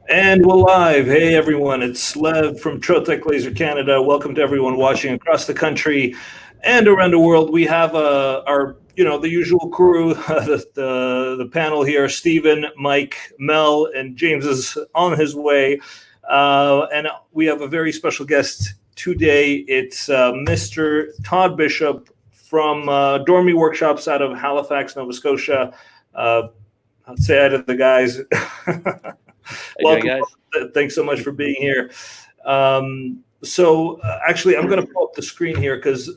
And we're live. Hey, everyone. It's Lev from Trotec Canada. Welcome to everyone watching across the country and around the world. We have our, the usual crew, the panel here. Stephen, Mike, Mel, and James is on his way. And we have a very special guest today. It's Mr. Todd Bishop from Dormie Workshops out of Halifax, Nova Scotia. I'll say hi to the guys. Welcome, guys. Thanks so much for being here. Actually, I'm going to pull up the screen here because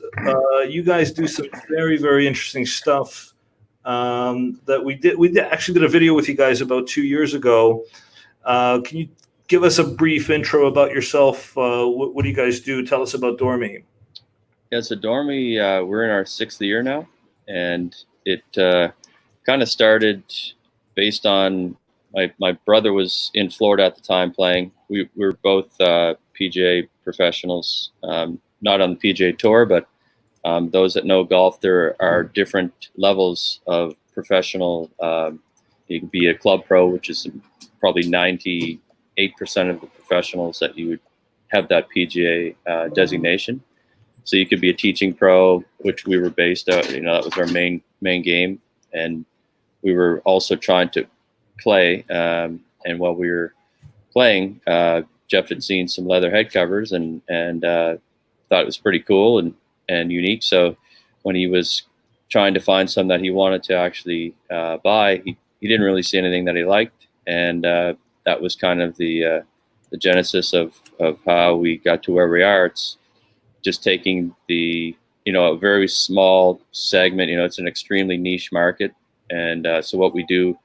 you guys do some very, very interesting stuff that we did. We actually did a video with you guys about 2 years ago. Can you give us a brief intro about yourself? What do you guys do? Tell us about Dormie. Yeah, so Dormie, we're in our 6th year now, and it kind of started based on my brother was in Florida at the time playing. We were both PGA professionals, not on the PGA Tour, but those that know golf, there are different levels of professional. You can be a club pro, which is probably 98% of the professionals that you would have that PGA designation. So you could be a teaching pro, which we were based out, that was our main game. And we were also trying to play, and while we were playing, Jeff had seen some leather head covers and thought it was pretty cool and unique. So when he was trying to find some that he wanted to actually buy, he didn't really see anything that he liked, and that was kind of the genesis of how we got to where we are. It's just taking a very small segment. It's an extremely niche market, and so what we do.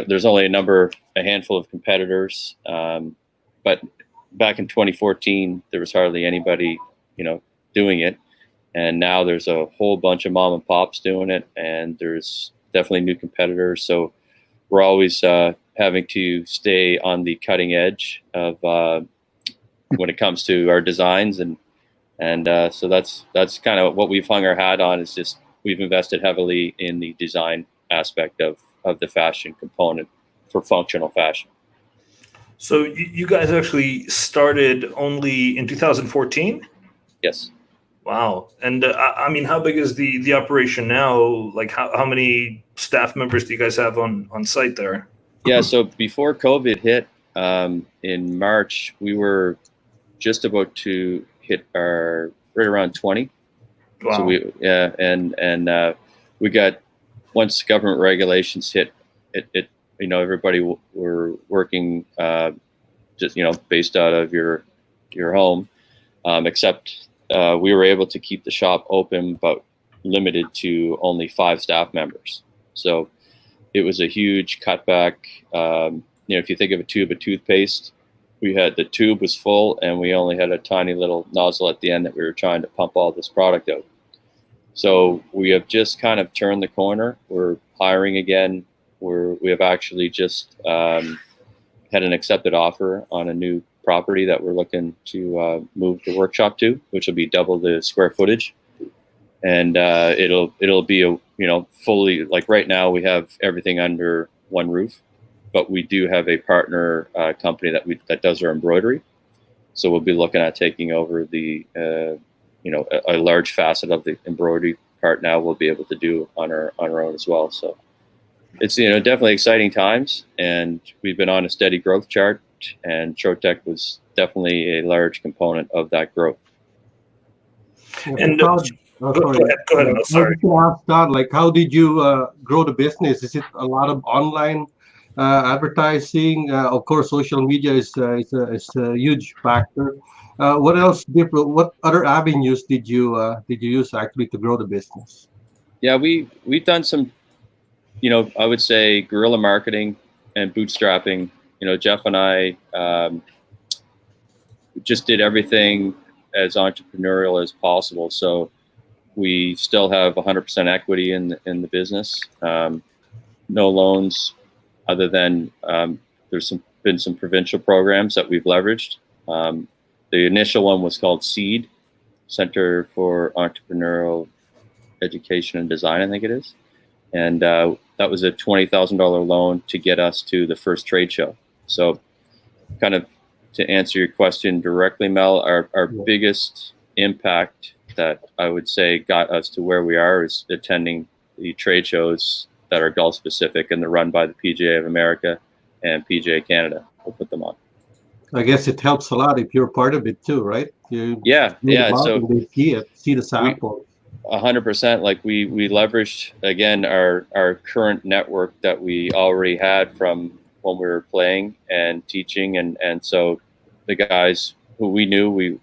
There's only a handful of competitors, but back in 2014, there was hardly anybody, doing it. And now there's a whole bunch of mom and pops doing it, and there's definitely new competitors. So we're always having to stay on the cutting edge of when it comes to our designs. And so that's kind of what we've hung our hat on, is just we've invested heavily in the design aspect of the fashion component for functional fashion. So you guys actually started only in 2014? Yes. Wow. And I mean, how big is the operation now? Like how many staff members do you guys have on site there? Yeah. So before COVID hit in March, we were just about to hit our right around 20. Wow. So we got, once government regulations hit, everybody were working just based out of your home, except we were able to keep the shop open, but limited to only 5 staff members. So it was a huge cutback. If you think of a tube of toothpaste, the tube was full, and we only had a tiny little nozzle at the end that we were trying to pump all this product out. So we have just kind of turned the corner. We're hiring again. We have actually just had an accepted offer on a new property that we're looking to move the workshop to, which will be double the square footage. And it'll be fully, like right now we have everything under one roof, but we do have a partner company that does our embroidery. So we'll be looking at taking over the a large facet of the embroidery part now we'll be able to do on our own as well. So it's definitely exciting times, and we've been on a steady growth chart, and Trotec was definitely a large component of that growth. And Todd, go ahead. I'm sorry. Todd, like, how did you grow the business? Is it a lot of online advertising? Of course, social media is a huge factor. What else different? What other avenues did you use actually to grow the business? Yeah, we've done some, I would say guerrilla marketing and bootstrapping. Jeff and I just did everything as entrepreneurial as possible. So we still have 100% equity in the business. No loans, other than there's been some provincial programs that we've leveraged. The initial one was called SEED, Center for Entrepreneurial Education and Design, I think it is. And that was a $20,000 loan to get us to the first trade show. So kind of to answer your question directly, Mel, our biggest impact that I would say got us to where we are is attending the trade shows that are golf specific, and they're run by the PGA of America and PGA Canada. We'll put them on. I guess it helps a lot if you're part of it too, right? Yeah. So they see the sample. 100%. Like we leveraged again our current network that we already had from when we were playing and teaching, and so the guys who we knew, we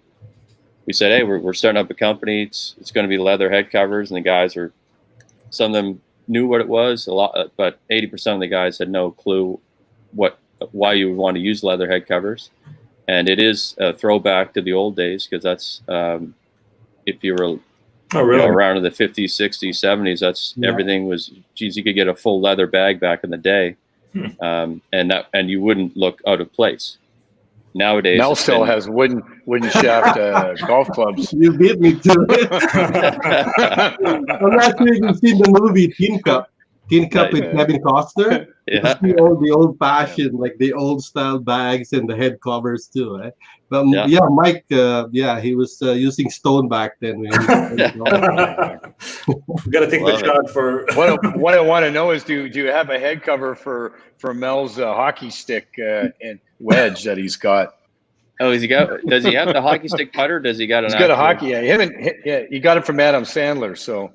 said, hey, we're starting up a company. It's going to be leather head covers, and the guys are, some of them knew what it was a lot, but 80% of the guys had no clue why you would want to use leather head covers. And it is a throwback to the old days, because that's if you were around in the 50s, 60s, 70s, that's everything was, geez, you could get a full leather bag back in the day, and you wouldn't look out of place. Nowadays, Mel still has wooden shaft golf clubs. You beat me to it. I'm not sure if you've seen the movie Tin Cup with Kevin Costner. Yeah. The old fashioned, like the old style bags and the head covers too. Eh? But Mike, he was using stone back then. We got to take the shot for. What I want to know is, do you have a head cover for Mel's hockey stick and wedge that he's got? Oh, does he have the hockey stick putter? Or does he got an? He's got a hockey. Yeah, he got it from Adam Sandler. So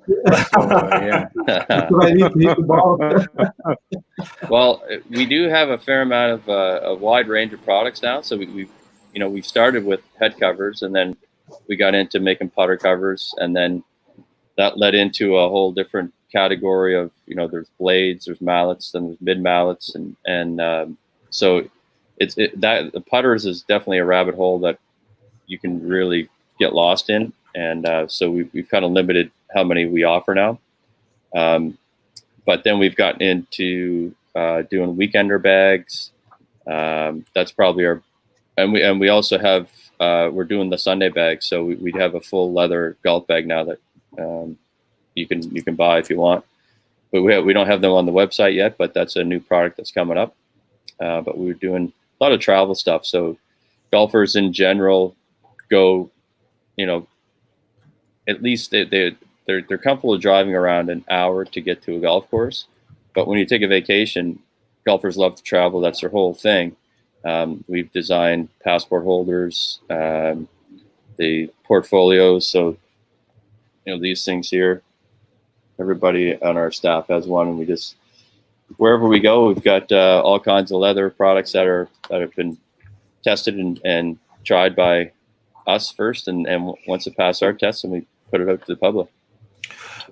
Well, we do have a fair amount of a wide range of products now. So we started with head covers, and then we got into making putter covers, and then that led into a whole different category of, there's blades, there's mallets, then there's mid mallets, and so. The putters is definitely a rabbit hole that you can really get lost in, and so we've kind of limited how many we offer now. But then we've gotten into doing weekender bags. That's probably and we also have we're doing the Sunday bags. So we have a full leather golf bag now that you can buy if you want. But we don't have them on the website yet. But that's a new product that's coming up. But we're doing a lot of travel stuff. So golfers in general go, at least they're comfortable driving around an hour to get to a golf course. But when you take a vacation, golfers love to travel. That's their whole thing. We've designed passport holders, the portfolios. So, these things here, everybody on our staff has one, and we just, wherever we go, we've got all kinds of leather products that have been tested and tried by us first, and once it passes our tests, and we put it out to the public.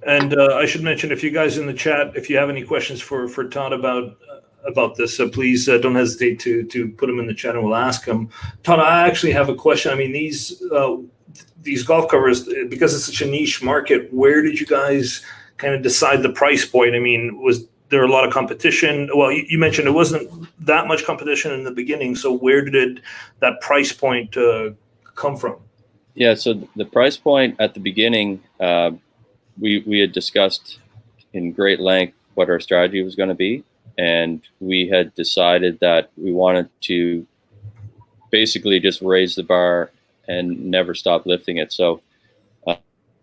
And I should mention, if you guys in the chat, if you have any questions for Todd about this, please don't hesitate to put them in the chat, and we'll ask them. Todd, I actually have a question. I mean, these golf covers, because it's such a niche market, where did you guys kind of decide the price point? I mean, was there a lot of competition? Well, you mentioned it wasn't that much competition in the beginning. So where did that price point come from? Yeah, so the price point at the beginning, we had discussed in great length what our strategy was going to be. And we had decided that we wanted to basically just raise the bar and never stop lifting it. So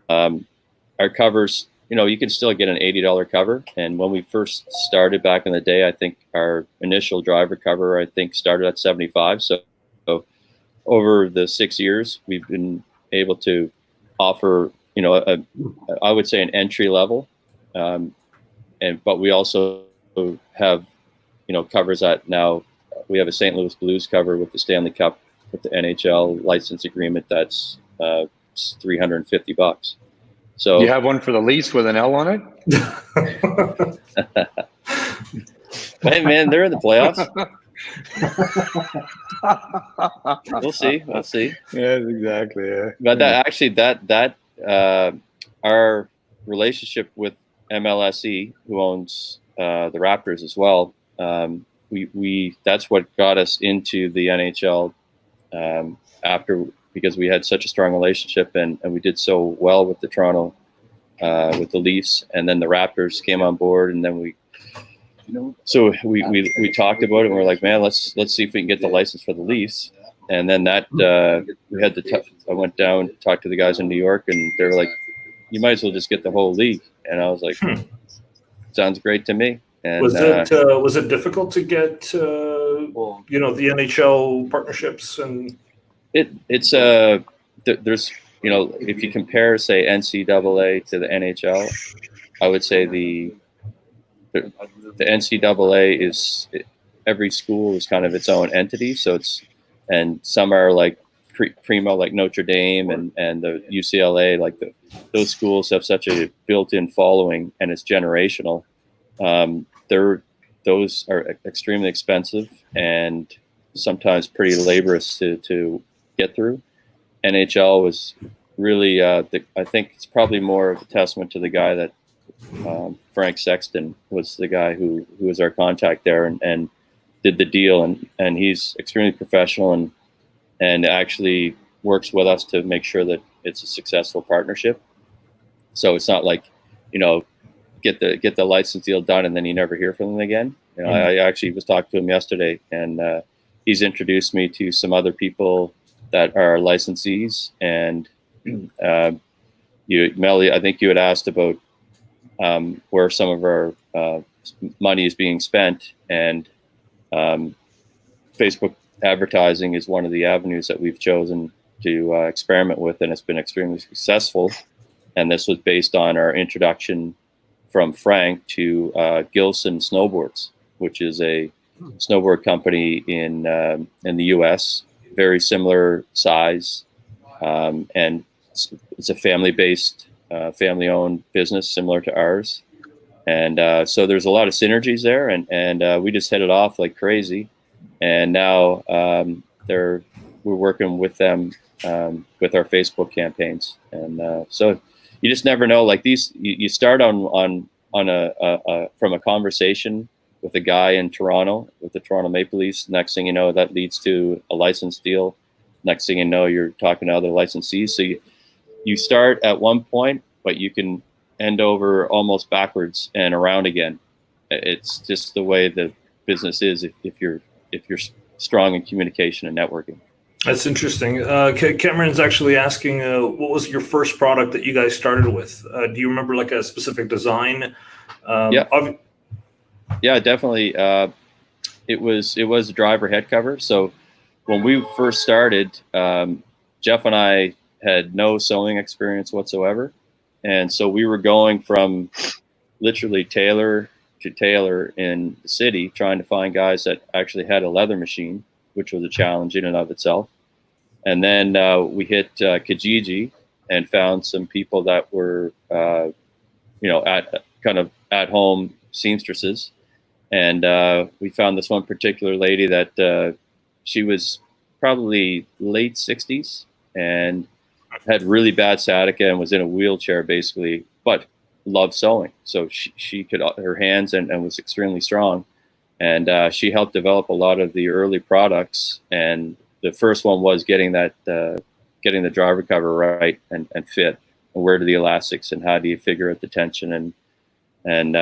our covers, you can still get an $80 cover. And when we first started back in the day, I think our initial driver cover, started at $75. So over the 6 years, we've been able to offer, I would say an entry level. But we also have, covers that now we have a St. Louis Blues cover with the Stanley Cup with the NHL license agreement. That's $350. So you have one for the Leafs with an L on it? Hey man, they're in the playoffs. We'll see. Yeah, exactly. Yeah. But that our relationship with MLSE, who owns the Raptors as well, we that's what got us into the NHL because we had such a strong relationship and we did so well with the Toronto with the Leafs, and then the Raptors came on board, and then so we talked about it, and we're like, man, let's see if we can get the license for the Leafs. And then that we had to. I went down, talked to the guys in New York, and they were like, you might as well just get the whole league. And I was like, sounds great to me. And was it difficult to get the NHL partnerships? And it's there's if you compare, say, NCAA to the NHL, I would say the NCAA is, every school is kind of its own entity. So and some are like primo, like Notre Dame and the UCLA, like those schools have such a built-in following, and it's generational. Those are extremely expensive and sometimes pretty laborious to get through. NHL was really, I think it's probably more of a testament to the guy that Frank Sexton was the guy who was our contact there and did the deal, and he's extremely professional and actually works with us to make sure that it's a successful partnership. So it's not like, get the license deal done and then you never hear from them again. I actually was talking to him yesterday, and he's introduced me to some other people that are licensees. And Melly, I think you had asked about where some of our money is being spent, and Facebook advertising is one of the avenues that we've chosen to experiment with, and it's been extremely successful. And this was based on our introduction from Frank to Gilson Snowboards, which is a snowboard company in the U.S., very similar size, and it's a family-based, family-owned business similar to ours. And so there's a lot of synergies there, and we just hit it off like crazy. And now we're working with them with our Facebook campaigns, and so you just never know. Like these, you start on from a conversation with a guy in Toronto with the Toronto Maple Leafs. Next thing you know, that leads to a license deal. Next thing you know, you're talking to other licensees. So you start at one point, but you can end over almost backwards and around again. It's just the way the business is if you're strong in communication and networking. That's interesting. Cameron's actually asking, what was your first product that you guys started with? Do you remember like a specific design? Yeah, definitely. It was a driver head cover. So when we first started, Jeff and I had no sewing experience whatsoever. And so we were going from literally tailor to tailor in the city, trying to find guys that actually had a leather machine, which was a challenge in and of itself. And then we hit Kijiji and found some people that were, at home seamstresses. And we found this one particular lady that she was probably late 60s and had really bad sciatica and was in a wheelchair basically, but loved sewing. So she could, her hands and was extremely strong. And she helped develop a lot of the early products. And the first one was getting the driver cover right and fit, and where do the elastics and how do you figure out the tension, and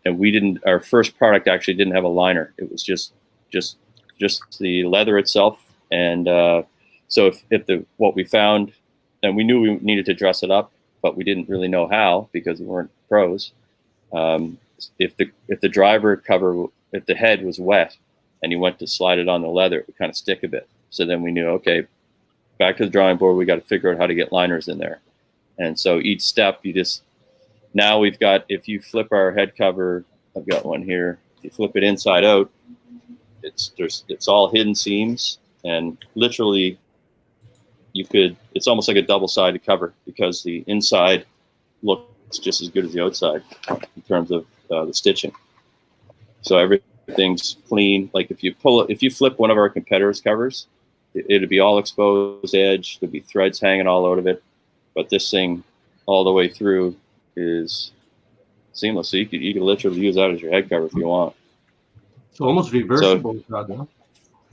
we didn't. Our first product actually didn't have a liner. It was just the leather itself. And so if what we found, and we knew we needed to dress it up, but we didn't really know how because we weren't pros. If the driver cover, if the head was wet and you went to slide it on the leather, it would kind of stick a bit. So then we knew, okay, back to the drawing board, we got to figure out how to get liners in there. And so each step, now we've got, if you flip our head cover, I've got one here, if you flip it inside out, it's all hidden seams, and literally it's almost like a double-sided cover because the inside looks just as good as the outside in terms of the stitching. So everything's clean. Like if you flip one of our competitors' covers, it'd be all exposed edge. There'd be threads hanging all out of it. But this thing, all the way through, is seamless. So you could literally use that as your head cover if you want. It's almost reversible. So,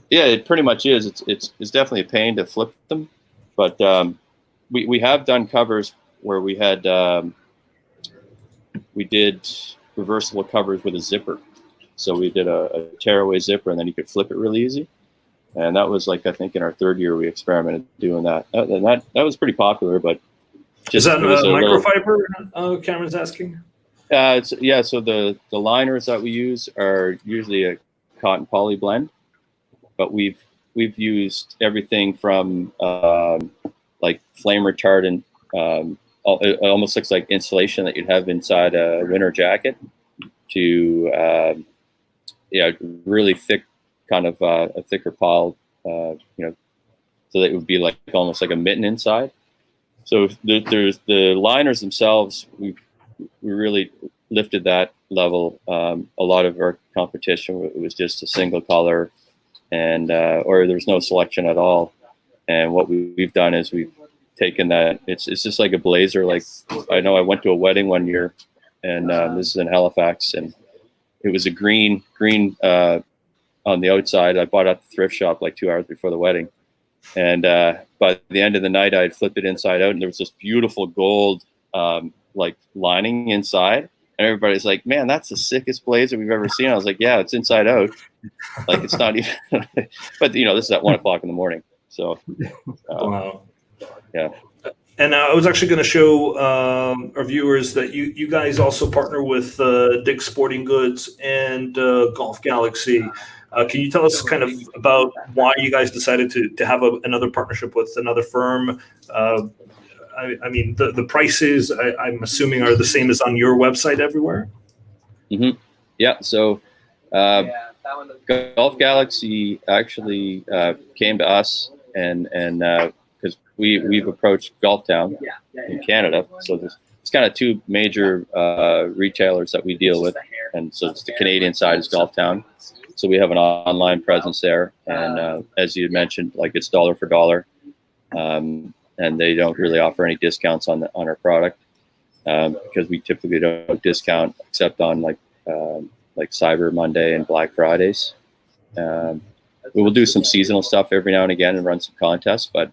yeah, it pretty much is. It's definitely a pain to flip them, but we have done covers where we had we did reversible covers with a zipper. So we did a tearaway zipper, and then you could flip it really easy. And that was like, I think in our 3rd year, we experimented doing that. And that was pretty popular, but is that microfiber? Cameron's asking. Yeah. So the liners that we use are usually a cotton poly blend, but we've used everything from like flame retardant. It almost looks like insulation that you'd have inside a winter jacket, to really thick, kind of a thicker pile, so that it would be like almost like a mitten inside. So there's the liners themselves. We really lifted that level. A lot of our competition, it was just a single color, and or there's no selection at all. And what we've done is we've taken that. It's just like a blazer. Like, I know I went to a wedding one year, and this is in Halifax, and it was a green on the outside. I bought it at the thrift shop like 2 hours before the wedding, and by the end of the night, I had flipped it inside out, and there was this beautiful gold like lining inside. And everybody's like, "Man, that's the sickest blazer we've ever seen." I was like, "Yeah, it's inside out. Like, it's not even." But this is at 1 o'clock in the morning. So, wow. Yeah. And I was actually going to show our viewers that you guys also partner with Dick's Sporting Goods and Golf Galaxy. Can you tell us kind of about why you guys decided to have another partnership with another firm? I mean, the prices, I'm assuming, are the same as on your website everywhere? Mm-hmm. Yeah. So Golf Galaxy actually came to us, and because we've approached Golf Town in Canada. So it's kind of 2 major retailers that we deal with. And so it's the Canadian side is Golf Town. So we have an online presence there. And as you mentioned, like, it's dollar for dollar. And they don't really offer any discounts on our product, because we typically don't discount except on like Cyber Monday and Black Fridays. We will do some seasonal stuff every now and again and run some contests, but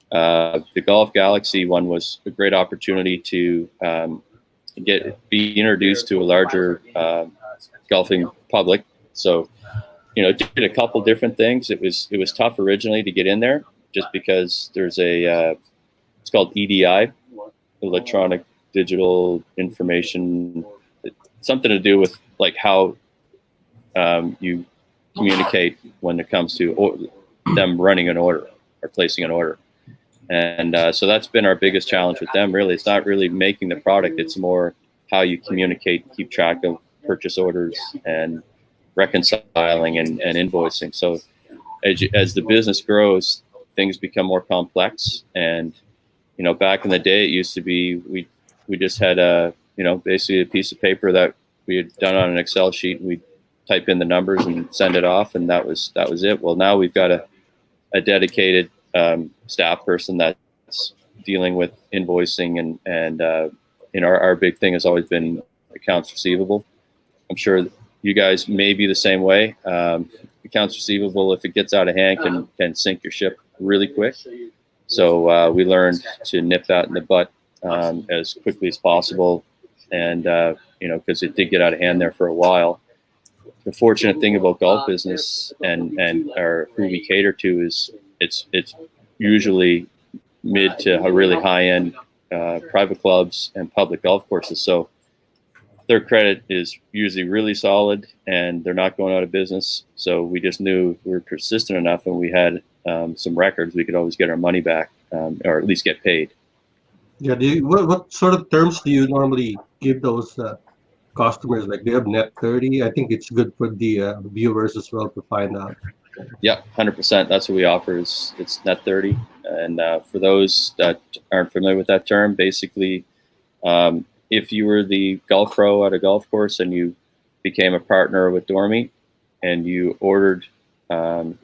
the Golf Galaxy one was a great opportunity to be introduced to a larger golfing public. So, did a couple different things. It was tough originally to get in there, just because there's it's called EDI, Electronic Digital Information, something to do with like how you communicate when it comes to them running an order or placing an order. And so that's been our biggest challenge with them, really. It's not really making the product. It's more how you communicate, keep track of purchase orders, and reconciling and invoicing. So as the business grows, things become more complex. And, back in the day, it used to be we just had basically a piece of paper that we had done on an Excel sheet, and we'd type in the numbers and send it off, and that was it. Well, now we've got a dedicated staff person that's dealing with invoicing, and our big thing has always been accounts receivable. I'm sure you guys may be the same way. Accounts receivable, if it gets out of hand, can sink your ship really quick. So we learned to nip that in the butt as quickly as possible, and because it did get out of hand there for a while. The fortunate thing about golf business and who we cater to is it's usually mid to a really high end private clubs and public golf courses. So their credit is usually really solid, and they're not going out of business. So we just knew if we were persistent enough and we had some records, we could always get our money back, or at least get paid. Yeah. What sort of terms do you normally give those customers? Like, they have net 30. I think it's good for the viewers as well to find out. Yeah, 100%. That's what we offer. It's net 30. And for those that aren't familiar with that term, basically, if you were the golf pro at a golf course and you became a partner with Dormie, and you ordered,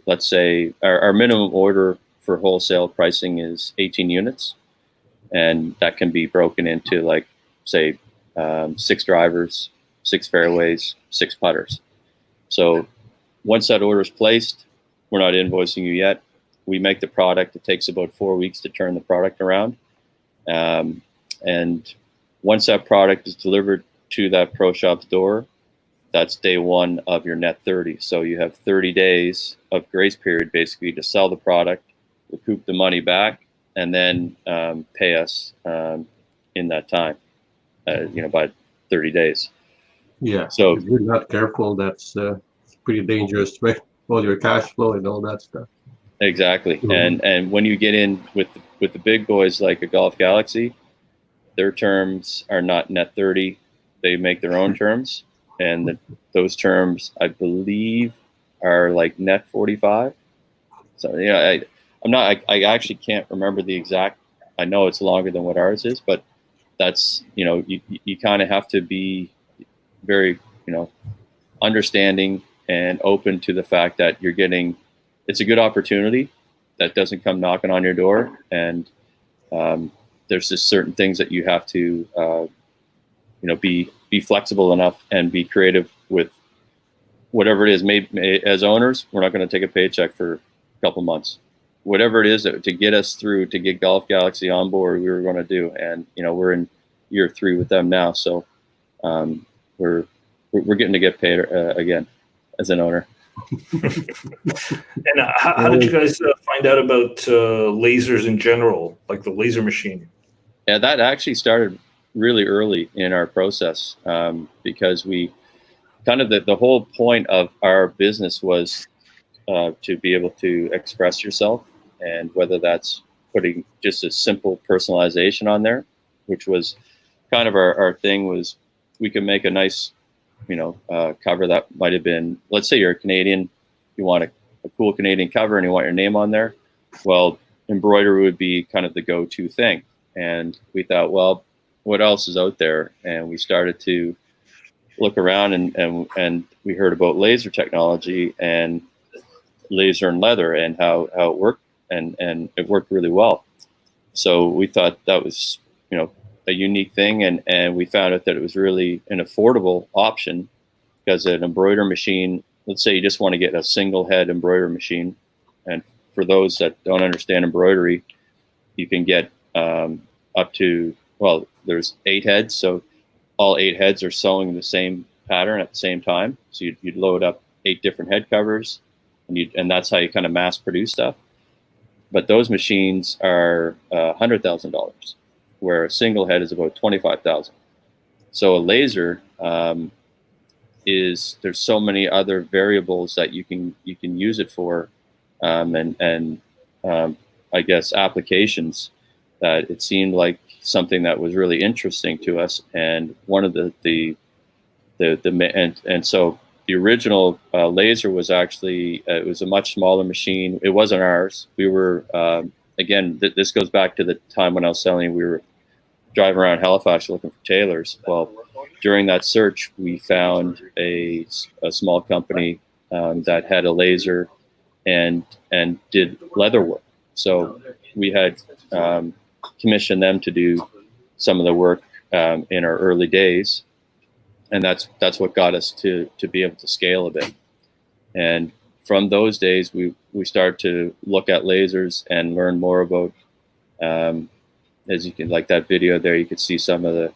let's say our minimum order for wholesale pricing is 18 units. And that can be broken into, like, say, 6 drivers, 6 fairways, 6 putters. So once that order is placed, we're not invoicing you yet. We make the product. It takes about 4 weeks to turn the product around. And once that product is delivered to that pro shop's door, that's day one of your net 30. So you have 30 days of grace period basically to sell the product, recoup the money back, and then pay us in that time, by 30 days. Yeah. So if you're not careful, that's pretty dangerous, right? All your cash flow and all that stuff. exactly. Mhm. And when you get in with the big boys like a Golf Galaxy, their terms are not net 30. They make their own terms, and those terms, I believe, are like net 45. So I actually can't remember the exact. I know it's longer than what ours is, but that's, you kind of have to be very, understanding and open to the fact that it's a good opportunity that doesn't come knocking on your door, and there's just certain things that you have to, be flexible enough and be creative with whatever it is. Maybe as owners, we're not going to take a paycheck for a couple months. Whatever it is to get us through, to get Golf Galaxy on board, we were going to do. And we're in year 3 with them now, so we're getting to get paid again as an owner. And how did you guys find out about lasers in general, like the laser machine? Yeah, that actually started really early in our process, because we kind of the whole point of our business was to be able to express yourself, and whether that's putting just a simple personalization on there, which was kind of our thing, was we could make a nice, cover that might have been, let's say you're a Canadian, you want a cool Canadian cover and you want your name on there. Well, embroidery would be kind of the go-to thing. And we thought, well, what else is out there? And we started to look around, and we heard about laser technology and laser and leather and how it worked, and it worked really well. So we thought that was, a unique thing, and we found out that it was really an affordable option, because an embroidery machine, let's say you just want to get a single head embroidery machine, and for those that don't understand embroidery, you can get up to, well, there's 8 heads, so all 8 heads are sewing the same pattern at the same time. So you'd load up 8 different head covers, and that's how you kind of mass produce stuff. But those machines are $100,000, where a single head is about $25,000. So a laser there's so many other variables that you can use it for, and I guess applications, that it seemed like something that was really interesting to us. And one of so the original laser was actually, it was a much smaller machine. It wasn't ours. We were, again, this goes back to the time when I was selling. We were driving around Halifax looking for tailors. Well, during that search, we found a small company that had a laser and did leather work. So we had commissioned them to do some of the work in our early days, and that's what got us to be able to scale a bit. And from those days, we started to look at lasers and learn more about. As you can, like that video there, you could see some of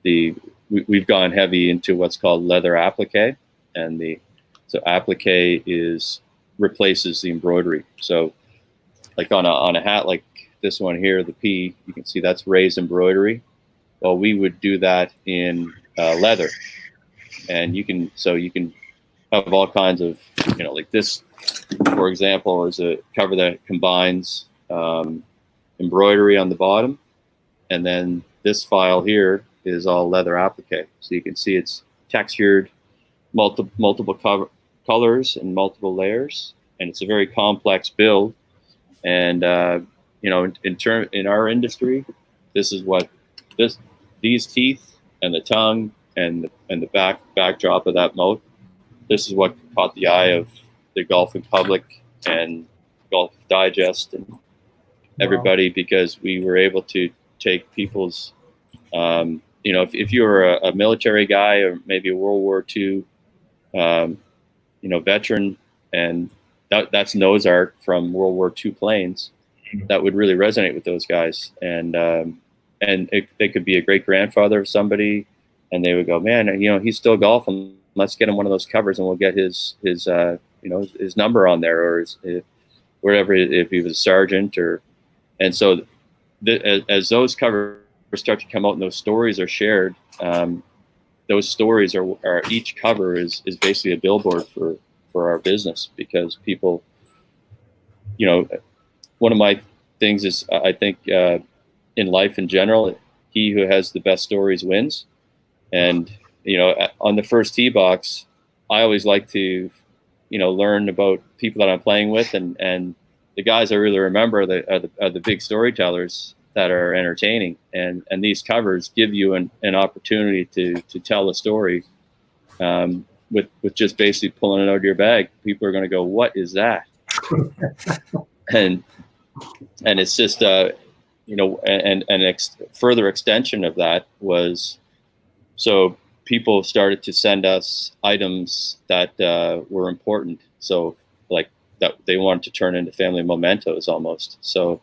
we've gone heavy into what's called leather applique, and so applique replaces the embroidery. So like on a hat like this one here, the P, you can see that's raised embroidery. Well, we would do that in leather, and you can have all kinds of, like this, for example, is a cover that combines embroidery on the bottom, and then this file here is all leather applique. So you can see it's textured, multiple colors and multiple layers, and it's a very complex build. And in our industry, this is what these teeth and the tongue and the backdrop of that mouth, this is what caught the eye of the golfing public and Golf Digest and everybody, because we were able to take people's, if you were a military guy or maybe a World War II, veteran, and that's nose art from World War II planes, that would really resonate with those guys. And they could be a great grandfather of somebody, and they would go, man, he's still golfing let's get him one of those covers, and we'll get his number on there, or his whatever, if he was a sergeant. And so as those covers start to come out and those stories are shared, those stories are each cover is basically a billboard for our business, because people, one of my things is, I think, in life in general, he who has the best stories wins. And, on the first tee box, I always like to, learn about people that I'm playing with, and the guys I really remember are the big storytellers that are entertaining. And these covers give you an opportunity to tell a story, with just basically pulling it out of your bag. People are going to go, "What is that?" and it's just, further extension of that was, so people started to send us items that were important. So like that they wanted to turn into family mementos almost. So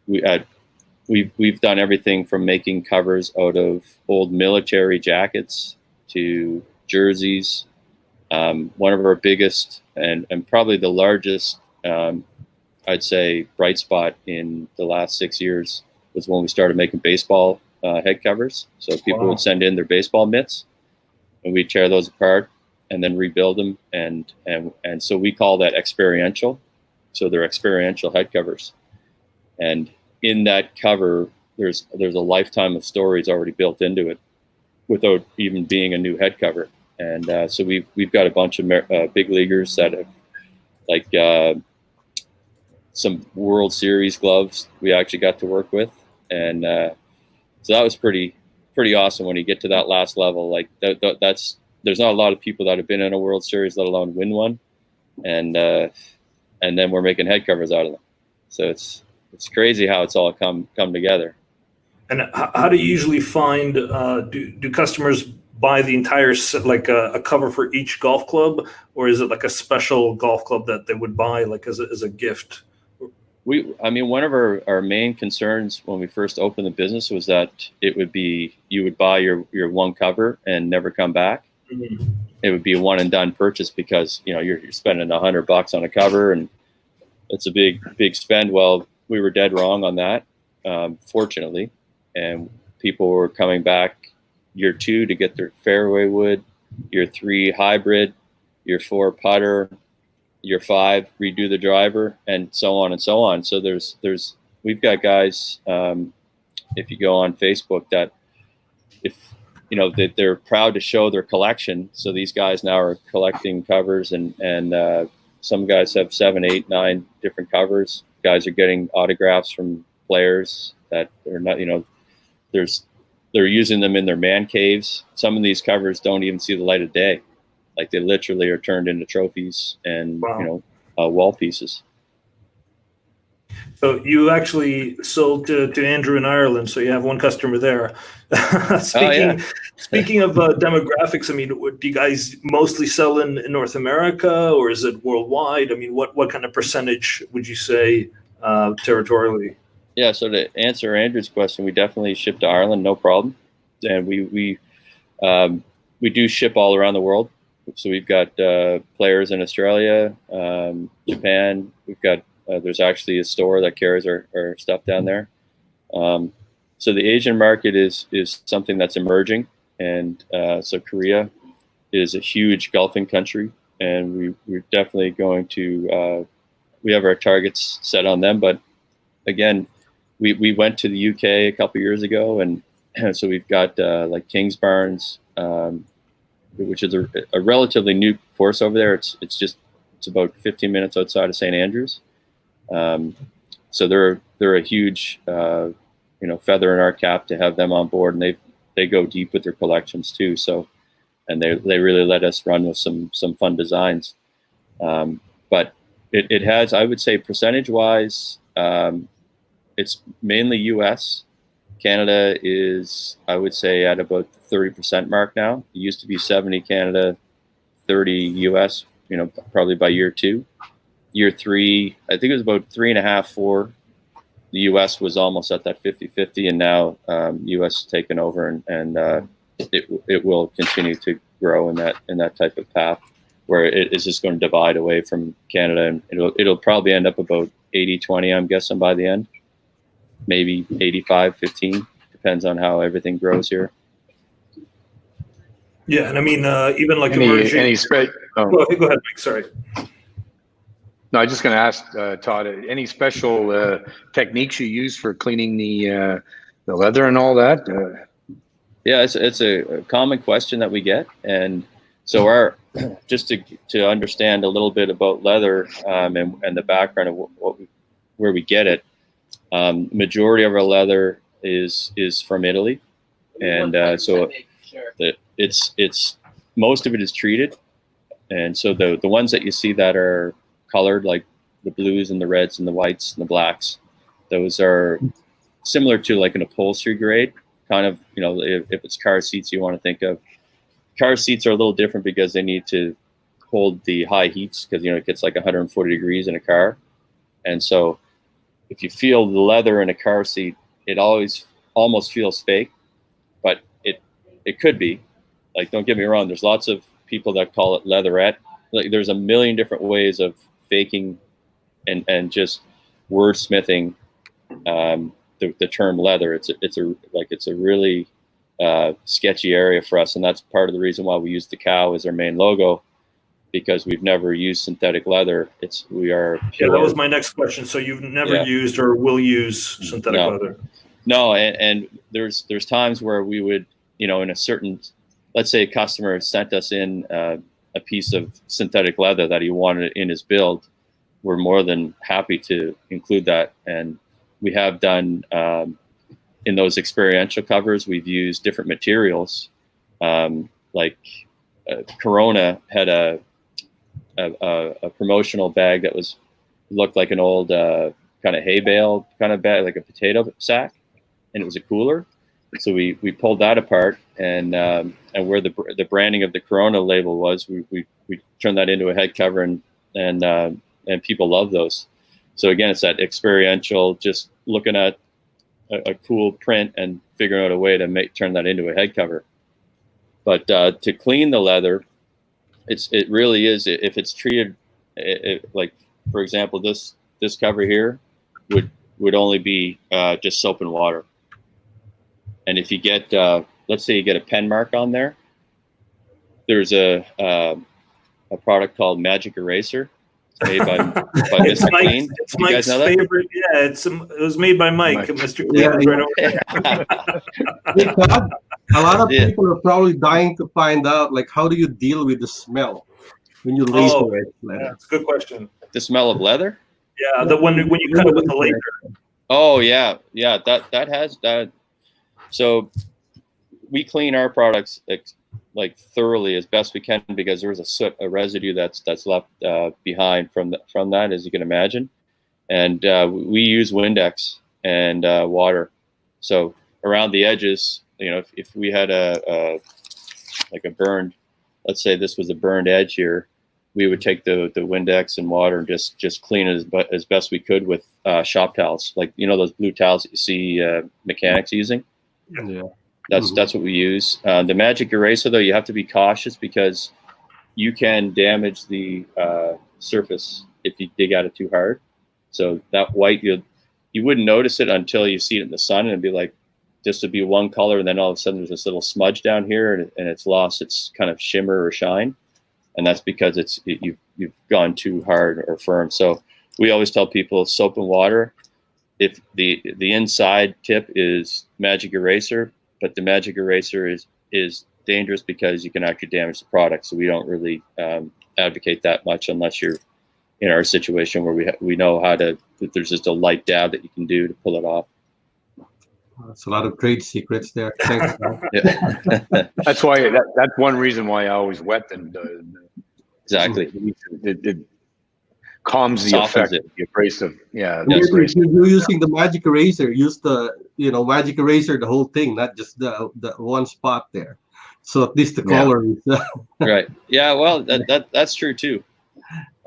we've done everything from making covers out of old military jackets to jerseys. One of our biggest and probably the largest, I'd say, bright spot in the last 6 years was when we started making baseball head covers. So people would send in their baseball mitts, and we'd tear those apart and then rebuild them. And so we call that experiential. So they're experiential head covers. And in that cover, there's a lifetime of stories already built into it without even being a new head cover. And so we've got a bunch of big leaguers that have, like, some World Series gloves we actually got to work with. And so that was pretty awesome when you get to that last level. Like there's not a lot of people that have been in a World Series, let alone win one. And then we're making head covers out of them. So it's crazy how it's all come together. And how do you usually find, do customers buy the entire set, like a cover for each golf club, or is it like a special golf club that they would buy like as a gift? One of our main concerns when we first opened the business was that it would be, you would buy your one cover and never come back. Mm-hmm. It would be a one and done purchase, because you're spending $100 on a cover, and it's a big spend. Well, we were dead wrong on that, fortunately, and people were coming back year 2 to get their fairway wood, year 3 hybrid, year 4 putter, year 5 redo the driver, and so on and so on. So we've got guys, if you go on Facebook, that that they're proud to show their collection. So these guys now are collecting covers, and some guys have 7, 8, 9 different covers. Guys are getting autographs from players that are not, they're using them in their man caves. Some of these covers don't even see the light of day. Like, they literally are turned into trophies and, wow, wall pieces. So you actually sold to Andrew in Ireland, so you have one customer there. Speaking of demographics, do you guys mostly sell in North America, or is it worldwide? What kind of percentage would you say territorially? Yeah, so to answer Andrew's question, we definitely ship to Ireland, no problem. And we do ship all around the world. So we've got players in Australia, Japan. We've got there's actually a store that carries our stuff down there. So the Asian market is something that's emerging, and so Korea is a huge golfing country, and we're definitely going to we have our targets set on them. But again, we went to the UK a couple years ago, and so we've got like Kingsbarns, which is a relatively new course over there. It's about 15 minutes outside of St. Andrews. So they're a huge feather in our cap to have them on board, and they go deep with their collections too. So, and they really let us run with some fun designs. But it has, I would say, percentage wise, it's mainly U.S. Canada is, I would say, at about the 30% mark now. It used to be 70 Canada, 30 U.S., probably by year 2. Year 3, I think it was about 3.5, 4. The U.S. was almost at that 50-50, and now U.S. has taken over, and it will continue grow in that type of path, where it is just going to divide away from Canada, and it'll probably end up about 80-20, I'm guessing, by the end. Maybe 85-15, depends on how everything grows here. Yeah, and I mean, even like Go ahead, Mike. Sorry. No, I was just going to ask Todd, any special techniques you use for cleaning the leather and all that? Yeah, it's a common question that we get, and so just to understand a little bit about leather and the background of where we get it. Majority of our leather is from Italy, and so it's most of it is treated, and so the ones that you see that are colored, like the blues and the reds and the whites and the blacks, those are similar to like an upholstery grade, kind of, if it's car seats you want to think of. Car seats are a little different because they need to hold the high heats, because it gets like 140 degrees in a car, and so if you feel the leather in a car seat, it always almost feels fake, but it could be. Like, don't get me wrong, there's lots of people that call it leatherette. Like, there's a million different ways of faking and just wordsmithing the term leather. It's a really sketchy area for us, and that's part of the reason why we use the cow as our main logo, because we've never used synthetic leather. We are pure. Yeah, that was my next question. So you've never used or will use synthetic leather? No, and there's times where we would, in a certain, let's say a customer sent us in a piece of synthetic leather that he wanted in his build. We're more than happy to include that, and we have done in those experiential covers. We've used different materials, like Corona had a promotional bag that looked like an old kind of hay bale kind of bag, like a potato sack, and it was a cooler. So we pulled that apart, and where the branding of the Corona label was, we turned that into a head cover, and people love those. So again, it's that experiential, just looking at a cool print and figuring out a way to turn that into a head cover. But to clean the leather, it really is, if it's treated, like for example, this cover here would only be just soap and water. And if you get, let's say you get a pen mark on there, there's a product called Magic Eraser. It's made by Mr. Clean. It's Mike's favorite. Yeah, it was made by Mike. Mr. Clean is right over there. Hey, Todd, a lot of people are probably dying to find out, like, how do you deal with the smell when you laser it? Yeah, that's a good question. The smell of leather? Yeah, when you cut it with the laser. Oh yeah, that has that. So we clean our products like thoroughly as best we can, because there's a residue that's left behind from that, as you can imagine, and we use Windex and water. So around the edges, if we had like a burned, let's say this was a burned edge here, we would take the Windex and water and just clean it as best we could with shop towels, like those blue towels that you see mechanics using. Yeah. That's what we use. The Magic Eraser, though, you have to be cautious, because you can damage the surface if you dig at it too hard. So that white, you wouldn't notice it until you see it in the sun, and it'd be like, just to be one color, and then all of a sudden there's this little smudge down here, and it's lost its kind of shimmer or shine, and that's because you've gone too hard or firm. So we always tell people soap and water. If the inside tip is Magic Eraser, but the Magic Eraser is dangerous because you can actually damage the product. So we don't really advocate that much unless you're in our situation where we know there's just a light dab that you can do to pull it off. That's a lot of trade secrets there. Thanks. That's one reason why I always wet them. Exactly. It calms the effect of the abrasive. Yeah. If you're using the Magic Eraser, use the Magic Eraser, the whole thing, not just the one spot there. So at least the color is right. Yeah. Well, that's true too.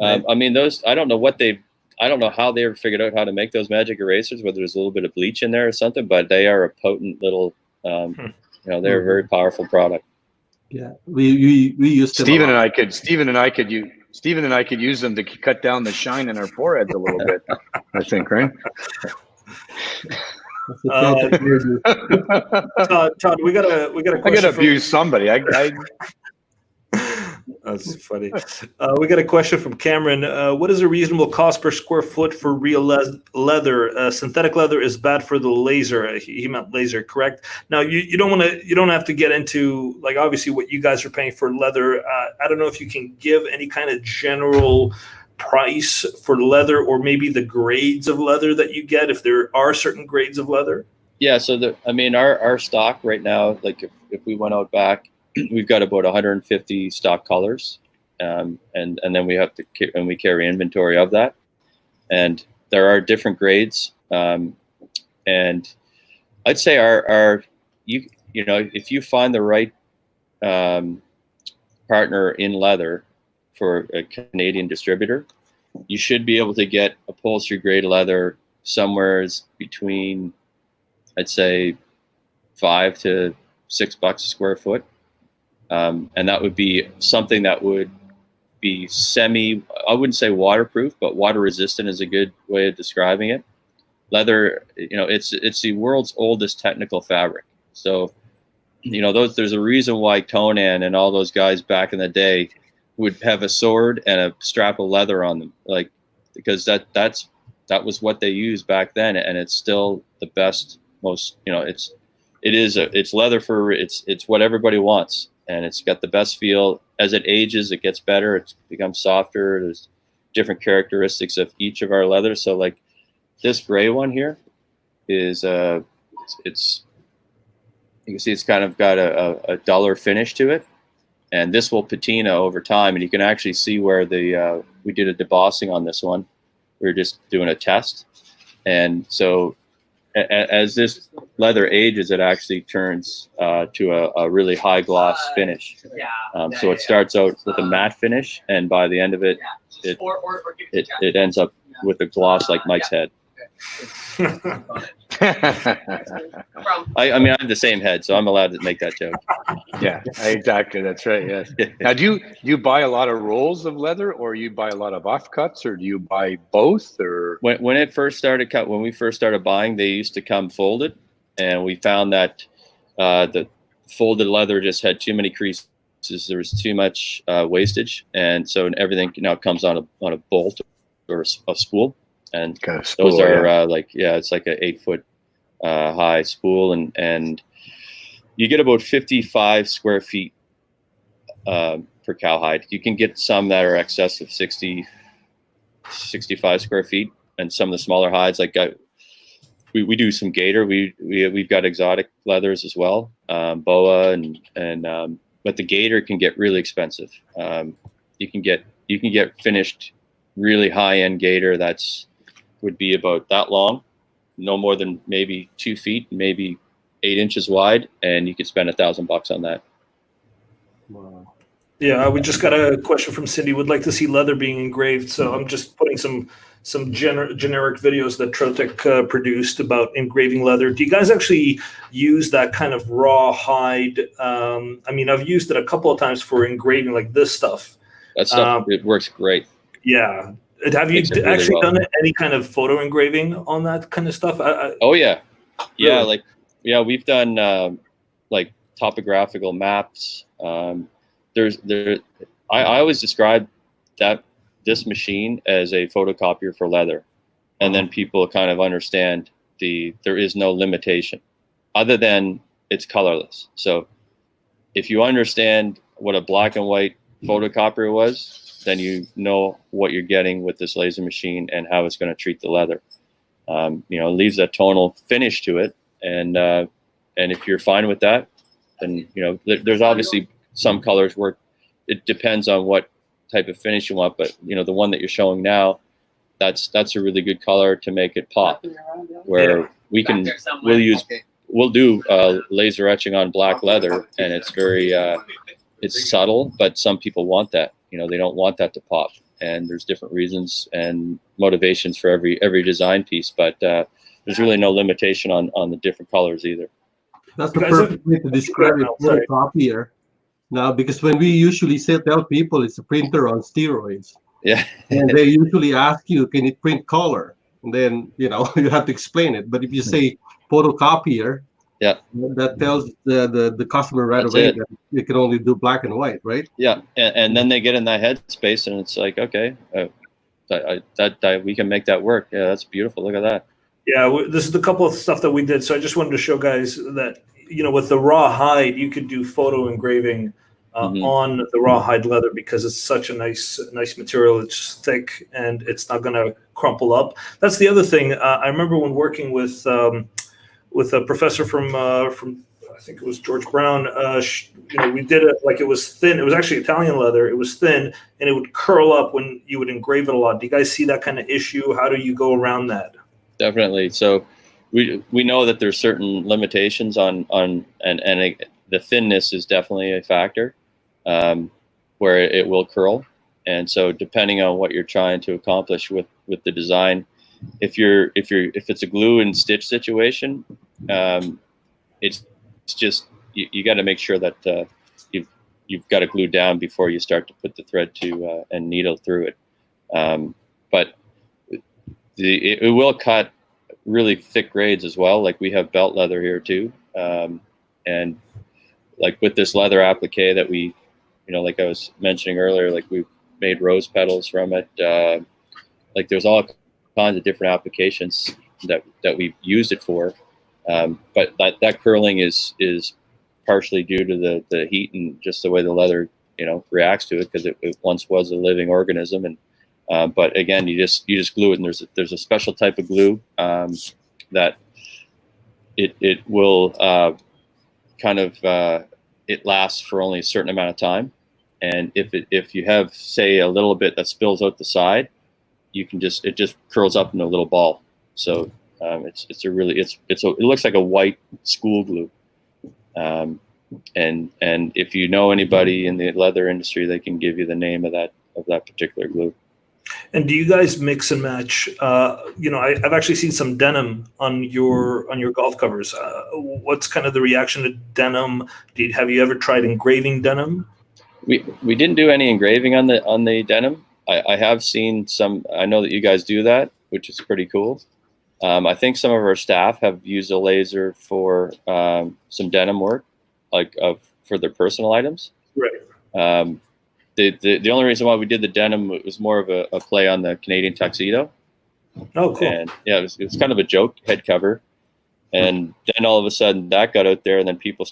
I mean, those, I don't know how they ever figured out how to make those Magic Erasers, whether there's a little bit of bleach in there or something, but they are a potent little, they're a very powerful product. Yeah, we used them. Stephen and I could use them to cut down the shine in our foreheads a little bit. I think, right? Todd, we got a question. I gotta abuse somebody. That's funny. We got a question from Cameron. What is a reasonable cost per square foot for real leather? Synthetic leather is bad for the laser. He meant laser, correct? Now you don't have to get into like obviously what you guys are paying for leather. I don't know if you can give any kind of general price for leather or maybe the grades of leather that you get if there are certain grades of leather. Yeah. So our stock right now, like if we went out back, we've got about 150 stock colors, and then we carry inventory of that, and there are different grades, and I'd say our if you find the right partner in leather for a Canadian distributor, you should be able to get upholstery grade leather somewhere between, I'd say, $5 to $6 a square foot. And that would be something that would be I wouldn't say waterproof, but water resistant is a good way of describing it. Leather, it's the world's oldest technical fabric. So, there's a reason why Conan and all those guys back in the day would have a sword and a strap of leather on them, because that was what they used back then, and it's still the best, most, it's leather it's what everybody wants. And it's got the best feel. As it ages, it gets better. It becomes softer. There's different characteristics of each of our leathers. So like this gray one here is it's you can see it's kind of got a duller finish to it. And this will patina over time. And you can actually see where we did a debossing on this one. We were just doing a test. And so as this leather ages, it actually turns to a really high gloss finish. So it starts out with a matte finish, and by the end of it, it ends up with a gloss like Mike's head. I have the same head, so I'm allowed to make that joke. Yeah, exactly. That's right. Yes. Now, do you buy a lot of rolls of leather, or you buy a lot of offcuts, or do you buy both? Or when we first started buying, they used to come folded, and we found that the folded leather just had too many creases. There was too much wastage, and so everything now comes on a bolt or a spool. And kind of spool, those are it's like an 8-foot high spool, and you get about 55 square feet per cowhide. You can get some that are excess of 65 square feet, and some of the smaller hides we do some gator. We've got exotic leathers as well, boa and but the gator can get really expensive. You can get finished really high end gator would be about that long, no more than maybe 2 feet, maybe 8 inches wide, and you could spend $1,000 on that. Wow. Yeah, we just got a question from Cindy. Would like to see leather being engraved. So I'm just putting some generic videos that Trotec produced about engraving leather. Do you guys actually use that kind of raw hide? I've used it a couple of times for engraving like this stuff. That stuff, it works great. Yeah. Have you actually done any kind of photo engraving on that kind of stuff? Oh yeah, really? We've done like topographical maps. I always describe this machine as a photocopier for leather, and then people kind of understand there is no limitation other than it's colorless. So if you understand what a black and white photocopier was, then you know what you're getting with this laser machine and how it's going to treat the leather. It leaves that tonal finish to it, and if you're fine with that, then there's obviously some colors where it depends on what type of finish you want. But the one that you're showing now, that's a really good color to make it pop. Where we'll do laser etching on black leather, and it's very it's subtle, but some people want that. They don't want that to pop, and there's different reasons and motivations for every design piece, but there's really no limitation on the different colors either. That's the perfect way to describe it. Photocopier. now, because when we usually tell people it's a printer on steroids, Yeah. and they usually ask you, can it print color? And then, you have to explain it. But if you say photocopier, Yeah. that tells the customer right That's away it. that you can only do black and white, right? Yeah. And then they get in that headspace and it's like, okay, that we can make that work. Yeah, that's beautiful. Look at that. Yeah, this is the couple of stuff that we did. So I just wanted to show guys that, with the raw hide, you could do photo engraving on the raw hide leather because it's such a nice material. It's thick and it's not going to crumple up. That's the other thing. I remember when working with a professor from I think it was George Brown. We did it like it was thin. It was actually Italian leather. It was thin and it would curl up when you would engrave it a lot. Do you guys see that kind of issue? How do you go around that? Definitely. So we know that there's certain limitations on the thinness is definitely a factor where it will curl. And so depending on what you're trying to accomplish with the design, if it's a glue and stitch situation, it's just you got to make sure that you've got to glue down before you start to put the thread to and needle through it. But it will cut really thick grades as well. Like we have belt leather here too. And like with this leather applique that we, like I was mentioning earlier, like we've made rose petals from it. Like there's all kinds of different applications that we've used it for. But that curling is partially due to the heat and just the way the leather, reacts to it because it once was a living organism. And but again, you just glue it, and there's a special type of glue that it will it lasts for only a certain amount of time, and if you have, say, a little bit that spills out the side, it just curls up in a little ball. So it looks like a white school glue, and if you know anybody in the leather industry, they can give you the name of that particular glue. And do you guys mix and match? I've actually seen some denim on your golf covers. What's kind of the reaction to denim? Have you ever tried engraving denim? We didn't do any engraving on the denim. I have seen some. I know that you guys do that, which is pretty cool. I think some of our staff have used a laser for some denim work, for their personal items. Right. The only reason why we did the denim was more of a play on the Canadian tuxedo. Oh, cool. And yeah, it was kind of a joke head cover. And then all of a sudden that got out there, and then people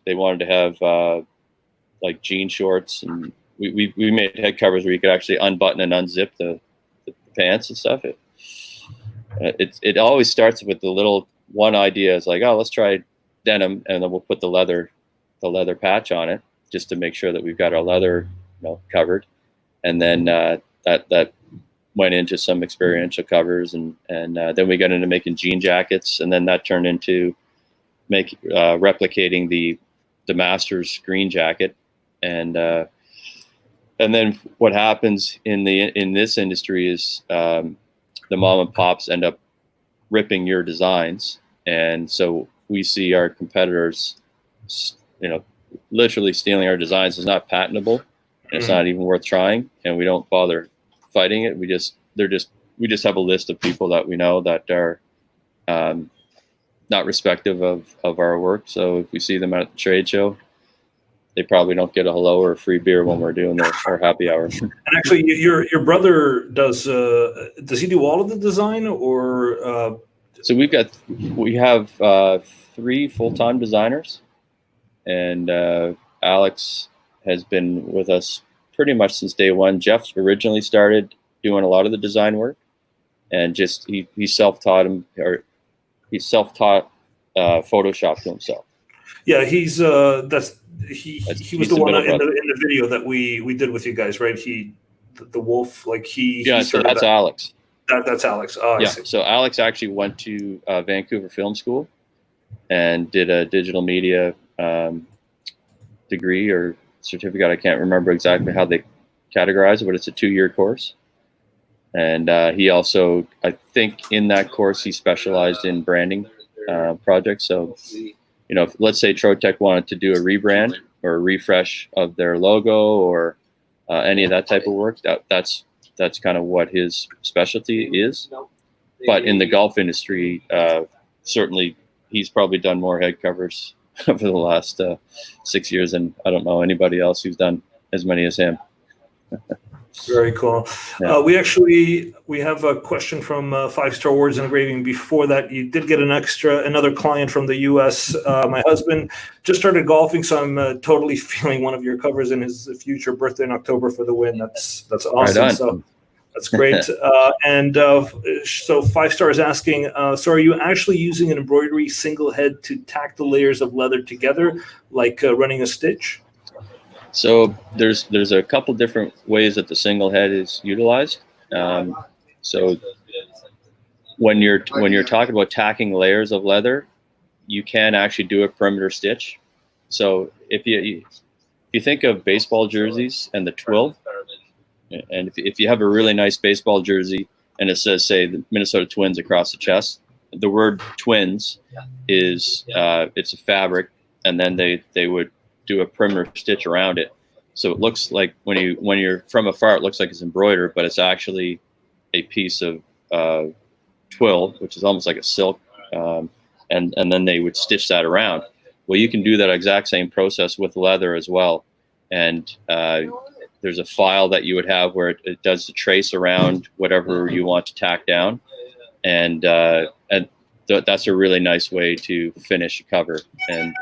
they wanted to have like jean shorts, and we made head covers where you could actually unbutton and unzip the pants and stuff. It always starts with the little one idea. It's like, oh, let's try denim, and then we'll put the leather patch on it just to make sure that we've got our leather covered. And then that went into some experiential covers, and then we got into making jean jackets, and then that turned into replicating the master's green jacket. And then what happens in this industry is the mom and pops end up ripping your designs, and so we see our competitors, literally stealing our designs. Is not patentable, and it's not even worth trying, and we don't bother fighting it. We just have a list of people that we know that are not respective of our work. So if we see them at the trade show, they probably don't get a hello or a free beer when we're doing our happy hour. And actually, your brother does he do all of the design, or? So we have 3 full-time designers, and Alex has been with us pretty much since day one. Jeff originally started doing a lot of the design work, and just he self-taught Photoshop to himself. Yeah, he was the one in the video that we did with you guys, right? The wolf, like so that's Alex. That's Alex. Oh, yeah. I see. So Alex actually went to Vancouver Film School and did a digital media degree or certificate. I can't remember exactly how they categorize it, but it's a 2-year course. And he also, I think in that course, he specialized in branding projects. So, if, let's say Trotec wanted to do a rebrand or a refresh of their logo or any of that type of work. That's kind of what his specialty is. But in the golf industry, certainly he's probably done more head covers over the last 6 years, and I don't know anybody else who's done as many as him. Very cool. Yeah. We have a question from 5-Star Words Engraving. Before that, you did get another client from the U.S. My husband just started golfing, so I'm totally feeling one of your covers in his future birthday in October for the win. That's awesome. Right on. So that's great. So 5-Star is asking, so are you actually using an embroidery single head to tack the layers of leather together, like running a stitch? So there's a couple different ways that the single head is utilized. So when you're talking about tacking layers of leather, you can actually do a perimeter stitch. So if you think of baseball jerseys and the twill, and if you have a really nice baseball jersey and it says, say, the Minnesota Twins across the chest, the word twins is it's a fabric, and then they would do a perimeter stitch around it. So it looks like when you're from afar, it looks like it's embroidered, but it's actually a piece of twill, which is almost like a silk, and then they would stitch that around. Well, you can do that exact same process with leather as well. And there's a file that you would have where it does the trace around whatever you want to tack down. And that's a really nice way to finish a cover. And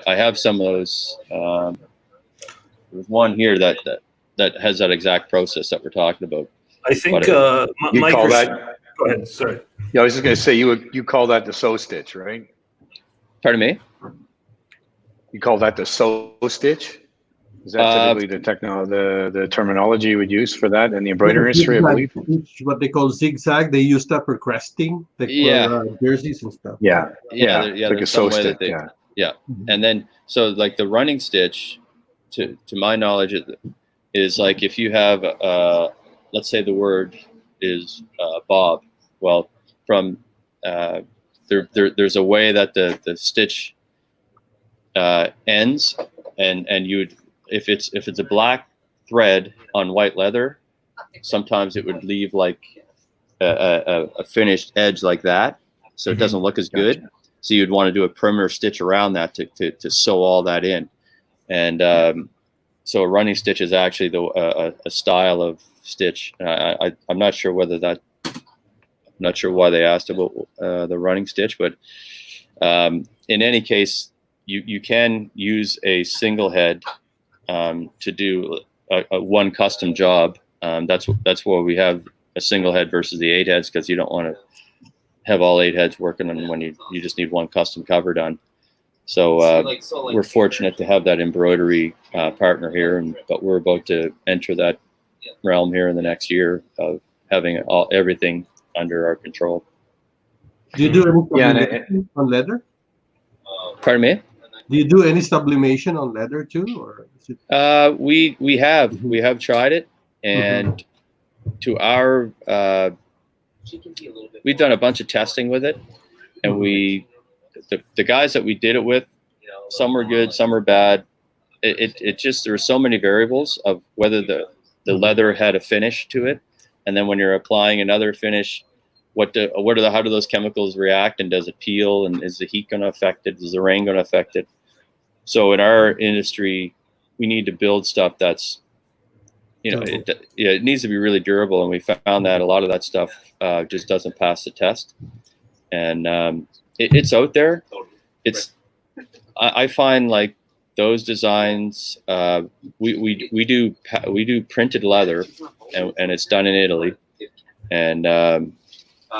I have some of those. There's one here that has that exact process that we're talking about. I think you Mike call that. Go ahead. Sorry. Yeah, I was just going to say you call that the sew stitch, right? Pardon me? You call that the sew stitch? Is that typically the terminology you would use for that in the embroidery industry, I believe? What they call zigzag. They use that for cresting, like for jerseys and stuff. Yeah. Like a sew stitch. Yeah. And then so like the running stitch, to my knowledge, is like if you have let's say the word is Bob. Well, from there's a way that the stitch ends, and you would, if it's a black thread on white leather, sometimes it would leave like a finished edge like that, so it doesn't look as good. So you'd want to do a perimeter stitch around that to sew all that in. And so a running stitch is actually a style of stitch. I'm not sure whether that. I'm not sure why they asked about the running stitch, but in any case, you can use a single head to do a one custom job. That's why we have a single head versus the 8 heads, because you don't want to have all 8 heads working on when you just need one custom cover done. So we're fortunate to have that embroidery partner here, but we're about to enter that realm here in the next year of having everything under our control. Do you do any sublimation on leather? Pardon me? Do you do any sublimation on leather too, or is it... we have tried it, and to our we've done a bunch of testing with it, and the guys that we did it with, some were good, some were bad. It just, there were so many variables of whether the leather had a finish to it, and then when you're applying another finish, how do those chemicals react, and does it peel, and is the heat going to affect it? Is the rain going to affect it? So in our industry, we need to build stuff that's, it needs to be really durable, and we found that a lot of that stuff just doesn't pass the test. And it's out there. I find like those designs, we do printed leather, and it's done in Italy, and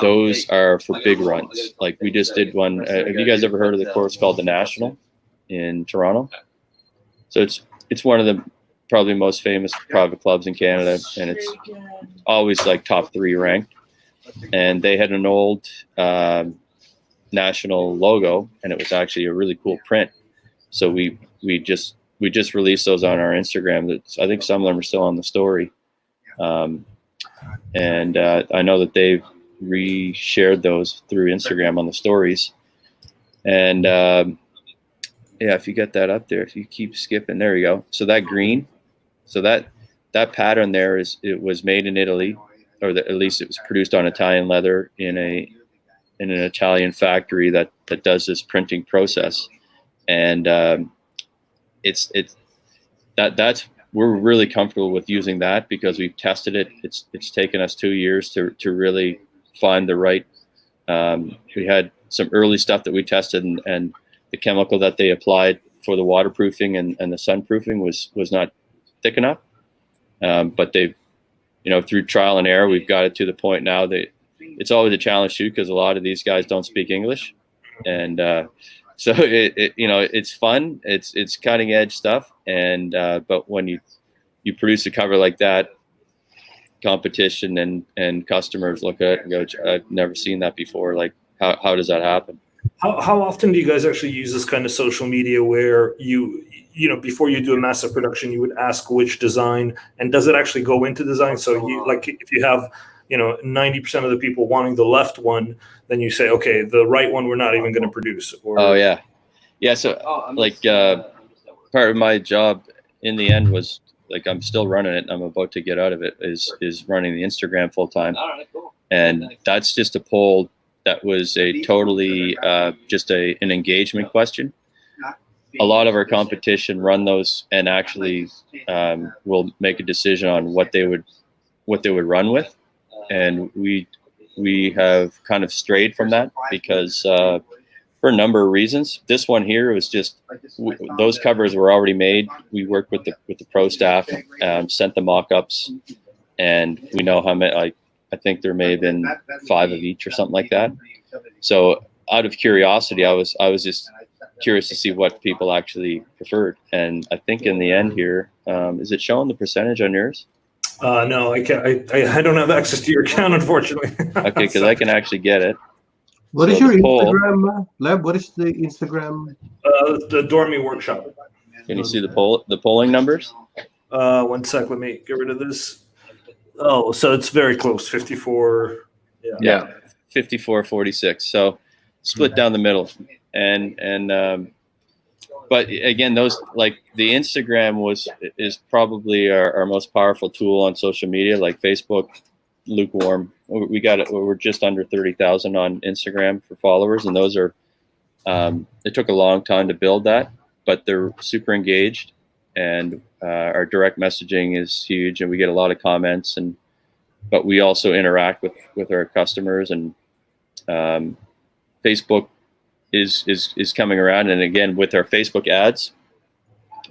those are for big runs. Like we just did one. Have you guys ever heard of the course called the National in Toronto? So it's one of the probably most famous private clubs in Canada, and it's always like top 3 ranked. And they had an old national logo, and it was actually a really cool print. So we just released those on our Instagram. I think some of them are still on the story, and I know that they've reshared those through Instagram on the stories. And yeah, if you get that up there, if you keep skipping, there you go. So that green, so that pattern there it was made in Italy, or at least it was produced on Italian leather in an Italian factory that does this printing process, and that's we're really comfortable with using that because we've tested it. It's taken us 2 years to really find the right. We had some early stuff that we tested, and the chemical that they applied for the waterproofing and the sunproofing was not thick enough. But they've, through trial and error, we've got it to the point now that it's always a challenge too, because a lot of these guys don't speak English, and so it's fun. It's cutting edge stuff, and but when you produce a cover like that, competition and customers look at it and go, I've never seen that before. Like, how does that happen? How often do you guys actually use this kind of social media where you before you do a massive production, you would ask which design, and does it actually go into design? So you, like, if you have 90% of the people wanting the left one, then you say, okay, the right one we're not even going to produce. Or... Oh yeah. So part of my job in the end was, like, I'm still running it. I'm about to get out of it. Is running the Instagram full time, and that's just a poll that was a totally just an engagement question. A lot of our competition run those and actually will make a decision on what they would run with, and we have kind of strayed from that because for a number of reasons. This one here was just those covers were already made. We worked with the pro staff, sent the mock-ups, and we know how many. I think there may have been 5 of each or something like that. So out of curiosity, I was just curious to see what people actually preferred, and I think in the end here, is it showing the percentage on yours? No, I can't. I don't have access to your account, unfortunately. Okay, because I can actually get it. What is your Instagram, Leb? What is the Instagram? The Dormie Workshop. Can you see the polling numbers? 1 sec. Let me get rid of this. Oh, so it's very close. 54. Yeah. 54-46. So split down the middle, and but again, those, like, the Instagram is probably our most powerful tool on social media. Like Facebook, lukewarm. We got it. We're just under 30,000 on Instagram for followers, and those are. It took a long time to build that, but they're super engaged, and our direct messaging is huge, and we get a lot of comments, but we also interact with our customers, and Facebook is coming around, and again with our Facebook ads,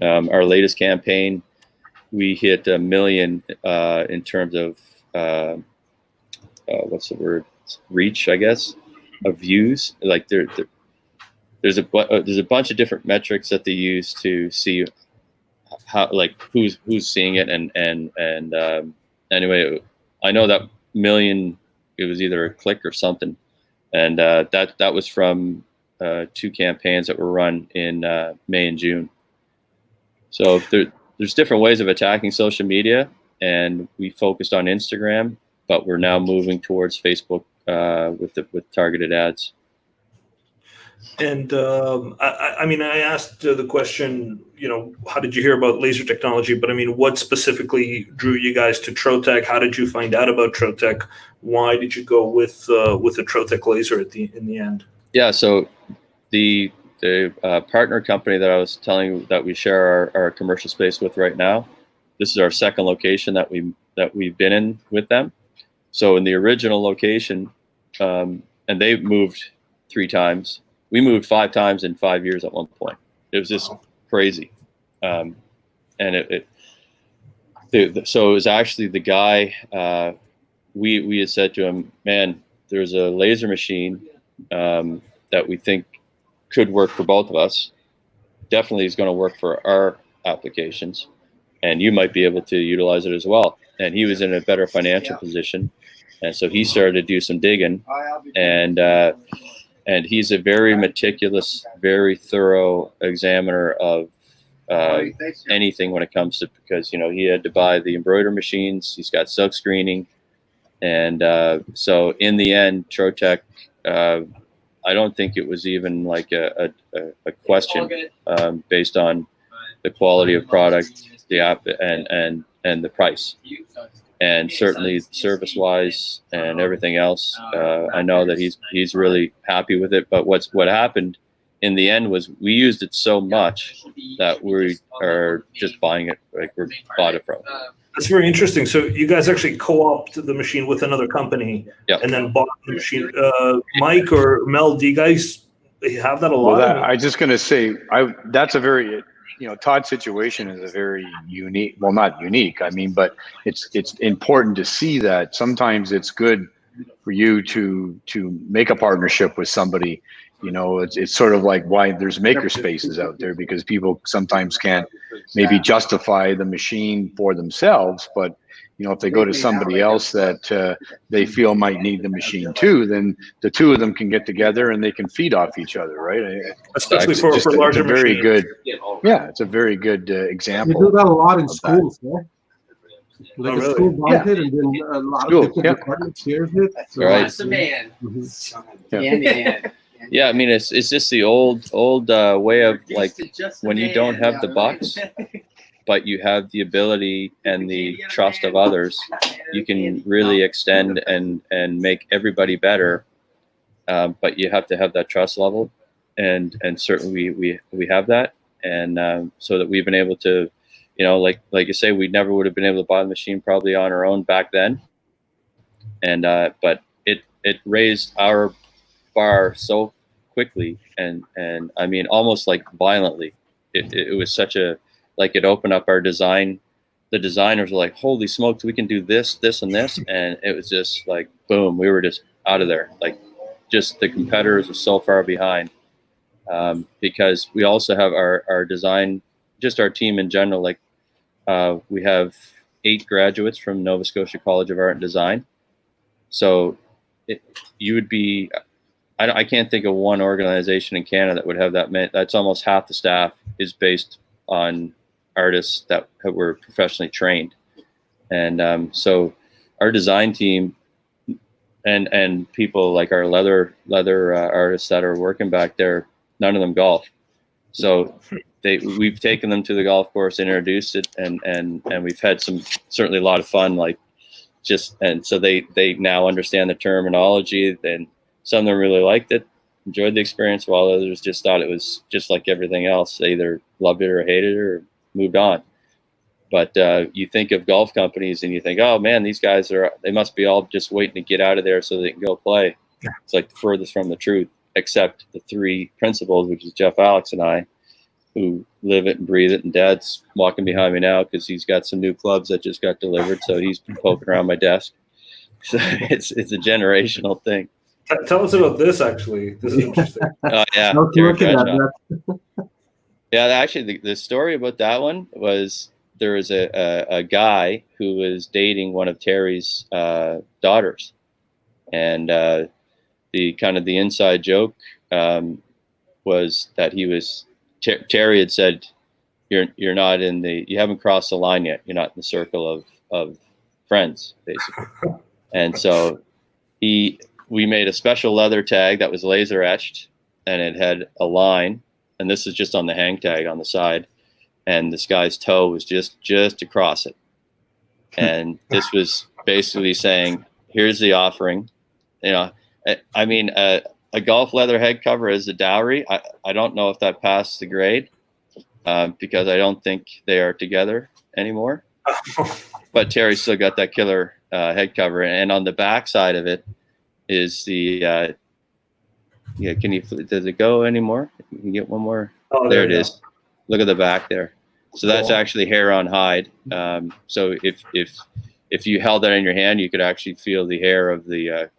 our latest campaign, we hit 1 million in terms of what's the word, reach, I guess, of views. Like there's a bunch of different metrics that they use to see how, like, who's seeing it, and anyway, I know that 1 million, it was either a click or something, and that was from 2 campaigns that were run in May and June. So there's different ways of attacking social media, and we focused on Instagram, but we're now moving towards Facebook with targeted ads. And I mean, I asked the question, how did you hear about laser technology? But I mean, what specifically drew you guys to Trotec? How did you find out about Trotec? Why did you go with the Trotec laser in the end? Yeah, so the partner company that I was telling you that we share our commercial space with right now, this is our second location that we've been in with them. So in the original location, and they moved 3 times. We moved 5 times in 5 years at one point. It was just crazy. And so it was actually the guy, we had said to him, man, there's a laser machine that we think could work for both of us. Definitely is going to work for our applications, and you might be able to utilize it as well. And he was in a better financial position, and so he started to do some digging, and he's a very meticulous, very thorough examiner of anything when it comes to, because he had to buy the embroidery machines, he's got silk screening, and so in the end, Trotec, I don't think it was even like a question based on the quality of product, the app, and the price, and certainly service wise and everything else. I know that he's really happy with it. But what happened in the end was we used it so much that we are just buying it, like we bought it from. That's very interesting. So you guys actually co-opted the machine with another company, Yep. and then bought the machine. Mike or Mel, do you guys have that a lot? Well, I was just going to say, that's a very, Todd's situation is a very unique, well, not unique, I mean, but it's important to see that sometimes it's good for you to make a partnership with somebody. It's sort of like why there's maker spaces out there, because people sometimes can't maybe justify the machine for themselves, but if they go to somebody else that they feel might need the machine too, then the two of them can get together and they can feed off each other, right? Especially for larger it's a very machines. good, it's a very good example. You do that a lot in schools, yeah? Like Oh, a really? school buys it, and then a lot of different departments shares it. So, Right. That's the man. Mhm. Yeah, I mean, it's just the old way of like when you don't have the bucks, but you have the ability and the trust of others, you can really extend and make everybody better. But you have to have that trust level, and certainly we have that, and so that we've been able to, like you say, we never would have been able to buy the machine probably on our own back then, and but it raised our bar so quickly, and I mean almost like violently. It was such a, like, it opened up our design. The designers were like, holy smokes, we can do this and this, and it was just like boom, we were just out of there. Like, just the competitors were so far behind, because we also have our design, just our team in general. Like, we have 8 graduates from Nova Scotia College of Art and Design, so you would be, I can't think of one organization in Canada that would have that many. That's almost half the staff is based on artists that were professionally trained. And so our design team and people like our leather artists that are working back there, none of them golf. So we've taken them to the golf course, introduced it, and we've had certainly a lot of fun, like, and so they now understand the terminology, and some of them really liked it, enjoyed the experience, while others just thought it was just like everything else. They either loved it or hated it or moved on. But you think of golf companies and you think, oh man, these guys they must be all just waiting to get out of there so they can go play. It's like the furthest from the truth, except the 3 principals, which is Jeff, Alex, and I, who live it and breathe it. And Dad's walking behind me now because he's got some new clubs that just got delivered, so he's been poking around my desk. So it's a generational thing. Tell us about this, actually. This is interesting. Oh, yeah. Yeah, actually, the story about that one was there was a guy who was dating one of Terry's daughters. And the inside joke was that Terry had said, you haven't crossed the line yet. You're not in the circle of friends, basically. And so we made a special leather tag that was laser etched, and it had a line, and this is just on the hang tag on the side, and this guy's toe was just across it. And this was basically saying, here's the offering. I mean, a golf leather head cover as a dowry. I don't know if that passed the grade, because I don't think they are together anymore. But Terry still got that killer head cover, and on the back side of it is the does it go anymore? You can get one more. Oh, there it is. Look at the back there. So that's actually hair on hide. So if you held that in your hand, you could actually feel the hair of the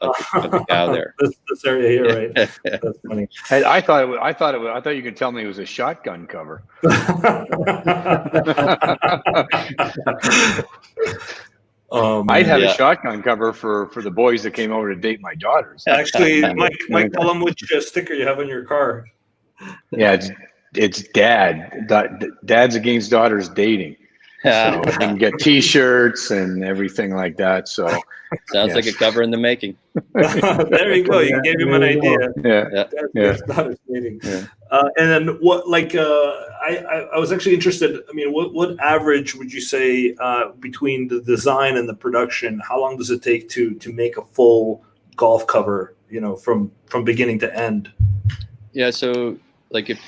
cow there. This area here, right? That's funny. I thought you could tell me it was a shotgun cover. I'd have a shotgun cover for the boys that came over to date my daughters. Actually, Mike, tell them which sticker you have on your car. Yeah, it's Dad. Dad's against daughters dating. So you can get T-shirts and everything like that. So Sounds like a cover in the making. There you go. You gave him an idea. yeah, That's not misleading. Yeah. And then what? Like, I was actually interested. I mean, what average would you say between the design and the production? How long does it take to make a full golf cover? You know, from beginning to end. Yeah. So, like, if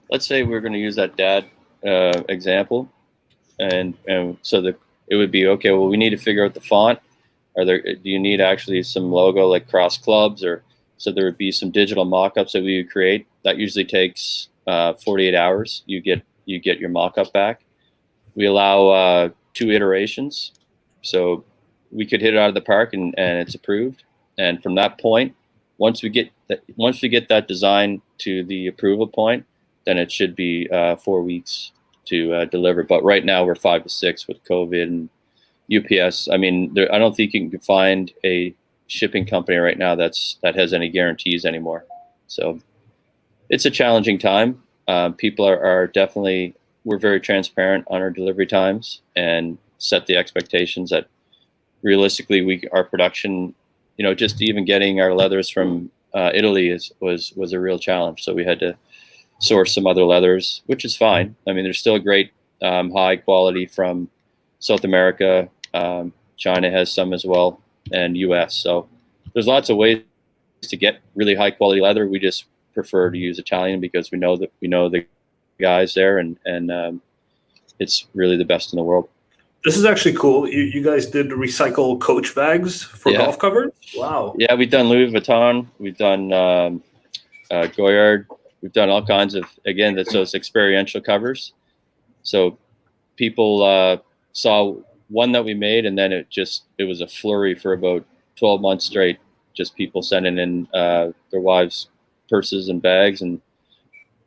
let's say we're going to use that dad example, and so it would be okay. Well, we need to figure out the font. Do you need actually some logo like cross clubs, or so there would be some digital mock-ups that we would create. That usually takes 48 hours. You get your mock-up back. We allow 2 iterations, so we could hit it out of the park and it's approved. And from that point, once we get that design to the approval point, then it should be 4 weeks to deliver. But right now we're 5 to 6 with COVID and UPS. I mean, I don't think you can find a shipping company right now that has any guarantees anymore. So it's a challenging time. People are definitely, we're very transparent on our delivery times and set the expectations that realistically our production, you know, just even getting our leathers from Italy was a real challenge. So we had to source some other leathers, which is fine. I mean, there's still great high quality from South America. China has some as well, and US. So there's lots of ways to get really high quality leather. We just prefer to use Italian because we know the guys there, and it's really the best in the world. This is actually cool. You guys did recycle Coach bags for golf covers? Wow. Yeah, we've done Louis Vuitton. We've done Goyard. We've done all kinds of, again, that's those experiential covers. So people saw one that we made, and then it was a flurry for about 12 months straight. Just people sending in their wives' purses and bags, and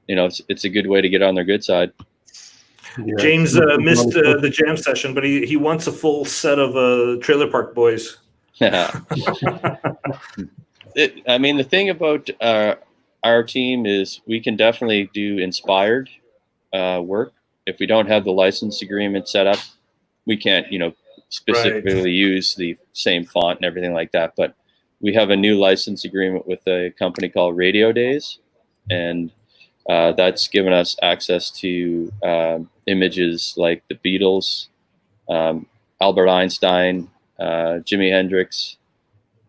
you know, it's a good way to get on their good side. Yeah. James missed the jam session, but he wants a full set of Trailer Park Boys. Yeah. I mean, the thing about our team is we can definitely do inspired work. If we don't have the license agreement set up, we can't, you know, specifically use the same font and everything like that. But we have a new license agreement with a company called Radio Days, and that's given us access to images like the Beatles, Albert Einstein, Jimi Hendrix,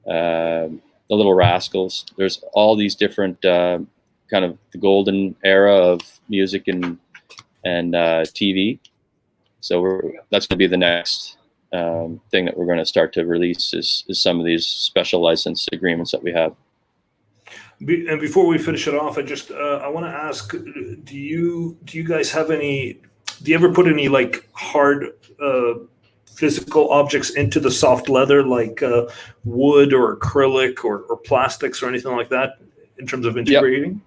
the Little Rascals. There's all these different kind of the golden era of music and TV. So that's going to be the next thing that we're going to start to release is some of these special license agreements that we have. And before we finish it off, I want to ask: do you guys have any? Do you ever put any like hard physical objects into the soft leather, like wood or acrylic or plastics or anything like that, in terms of integrating?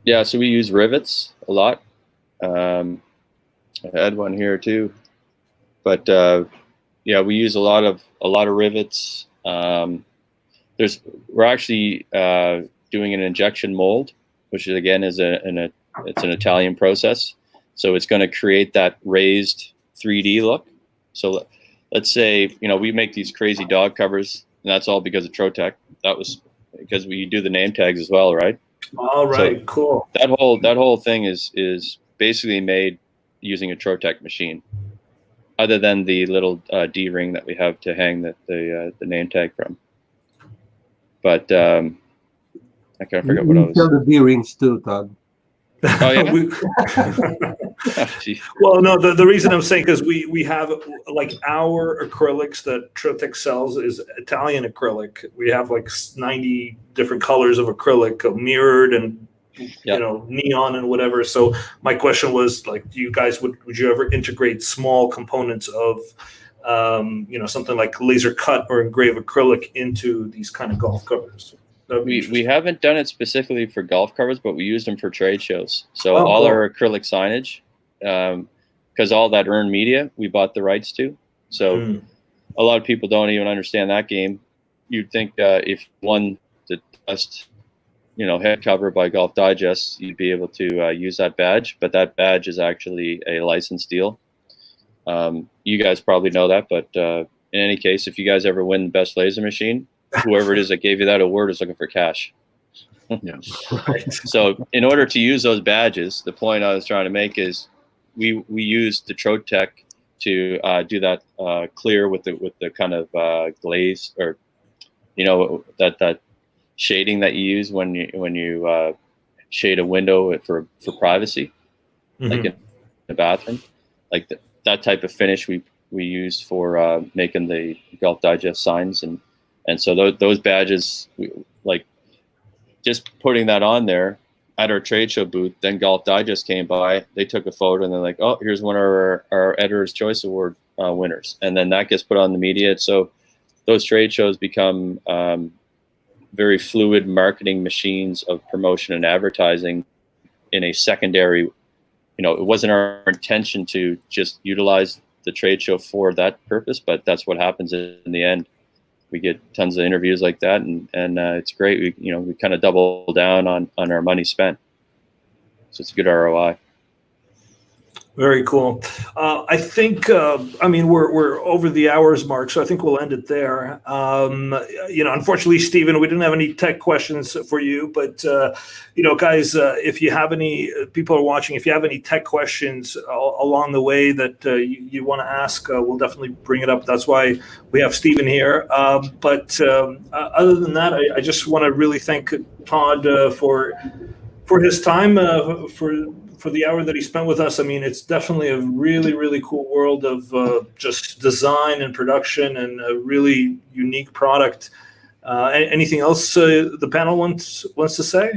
Yeah, so we use rivets a lot. I had one here too, but yeah, we use a lot of rivets. We're actually doing an injection mold, which is again it's an Italian process. So it's going to create that raised 3D look. So let's say, you know, we make these crazy dog covers, and that's all because of Trotec. That was because we do the name tags as well, right? All right, so cool. That whole thing is basically made using a Trotec machine, other than the little D-ring that we have to hang the name tag from. But I can't forget what I was. Sell the D-rings too, Todd. Oh yeah. Well, no, the reason I'm saying because we have like our acrylics that Trotec sells is Italian acrylic. We have like 90 different colors of acrylic, mirrored and you know, neon and whatever. So my question was like, do you guys would you ever integrate small components of you know, something like laser cut or engraved acrylic into these kind of golf covers? We haven't done it specifically for golf covers, but we used them for trade shows. So all our acrylic signage, because all that earned media, we bought the rights to. So a lot of people don't even understand that game. You'd think if you won the best, you know, head cover by Golf Digest, you'd be able to use that badge, but that badge is actually a license deal. You guys probably know that, but in any case, if you guys ever win the best laser machine, whoever it is that gave you that award is looking for cash. Yeah. So in order to use those badges, the point I was trying to make is we used the Trotec to do that clear with the kind of glaze, or that shading that you use when you shade a window for privacy, like in the bathroom, like that type of finish we used for making the Golf Digest signs, and so those badges, like just putting that on there at our trade show booth. Then Golf Digest came by, they took a photo, and they're like, oh, here's one of our Editor's Choice Award winners, and then that gets put on the media. So those trade shows become very fluid marketing machines of promotion and advertising in a secondary. It wasn't our intention to just utilize the trade show for that purpose, but that's what happens in the end. We get tons of interviews like that, and it's great. We kind of double down on our money spent, so it's a good ROI. Very cool. I think, we're over the hours mark, so I think we'll end it there. Unfortunately, Stephen, we didn't have any tech questions for you, but, guys, if you have any, people are watching, if you have any tech questions along the way that you want to ask, we'll definitely bring it up. That's why we have Stephen here. But other than that, I just want to really thank Todd for his time, for the hour that he spent with us. I mean, it's definitely a really, really cool world of just design and production, and a really unique product. Anything else the panel wants to say?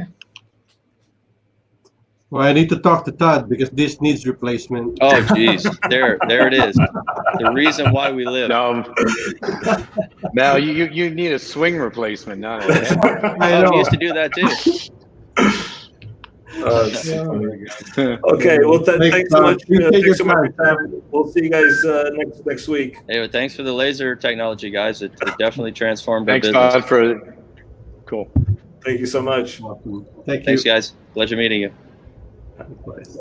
Well, I need to talk to Todd because this needs replacement. Oh, geez. There it is. The reason why we live. Now you need a swing replacement, not a we used to do that too. Okay, well, thanks so much. Thanks so much for your time. We'll see you guys next week. Hey, well, thanks for the laser technology, guys. It definitely transformed our Thanks, business. Todd, for cool. Thank you so much. Awesome. Thank you. Thanks, guys. Pleasure meeting you. Likewise.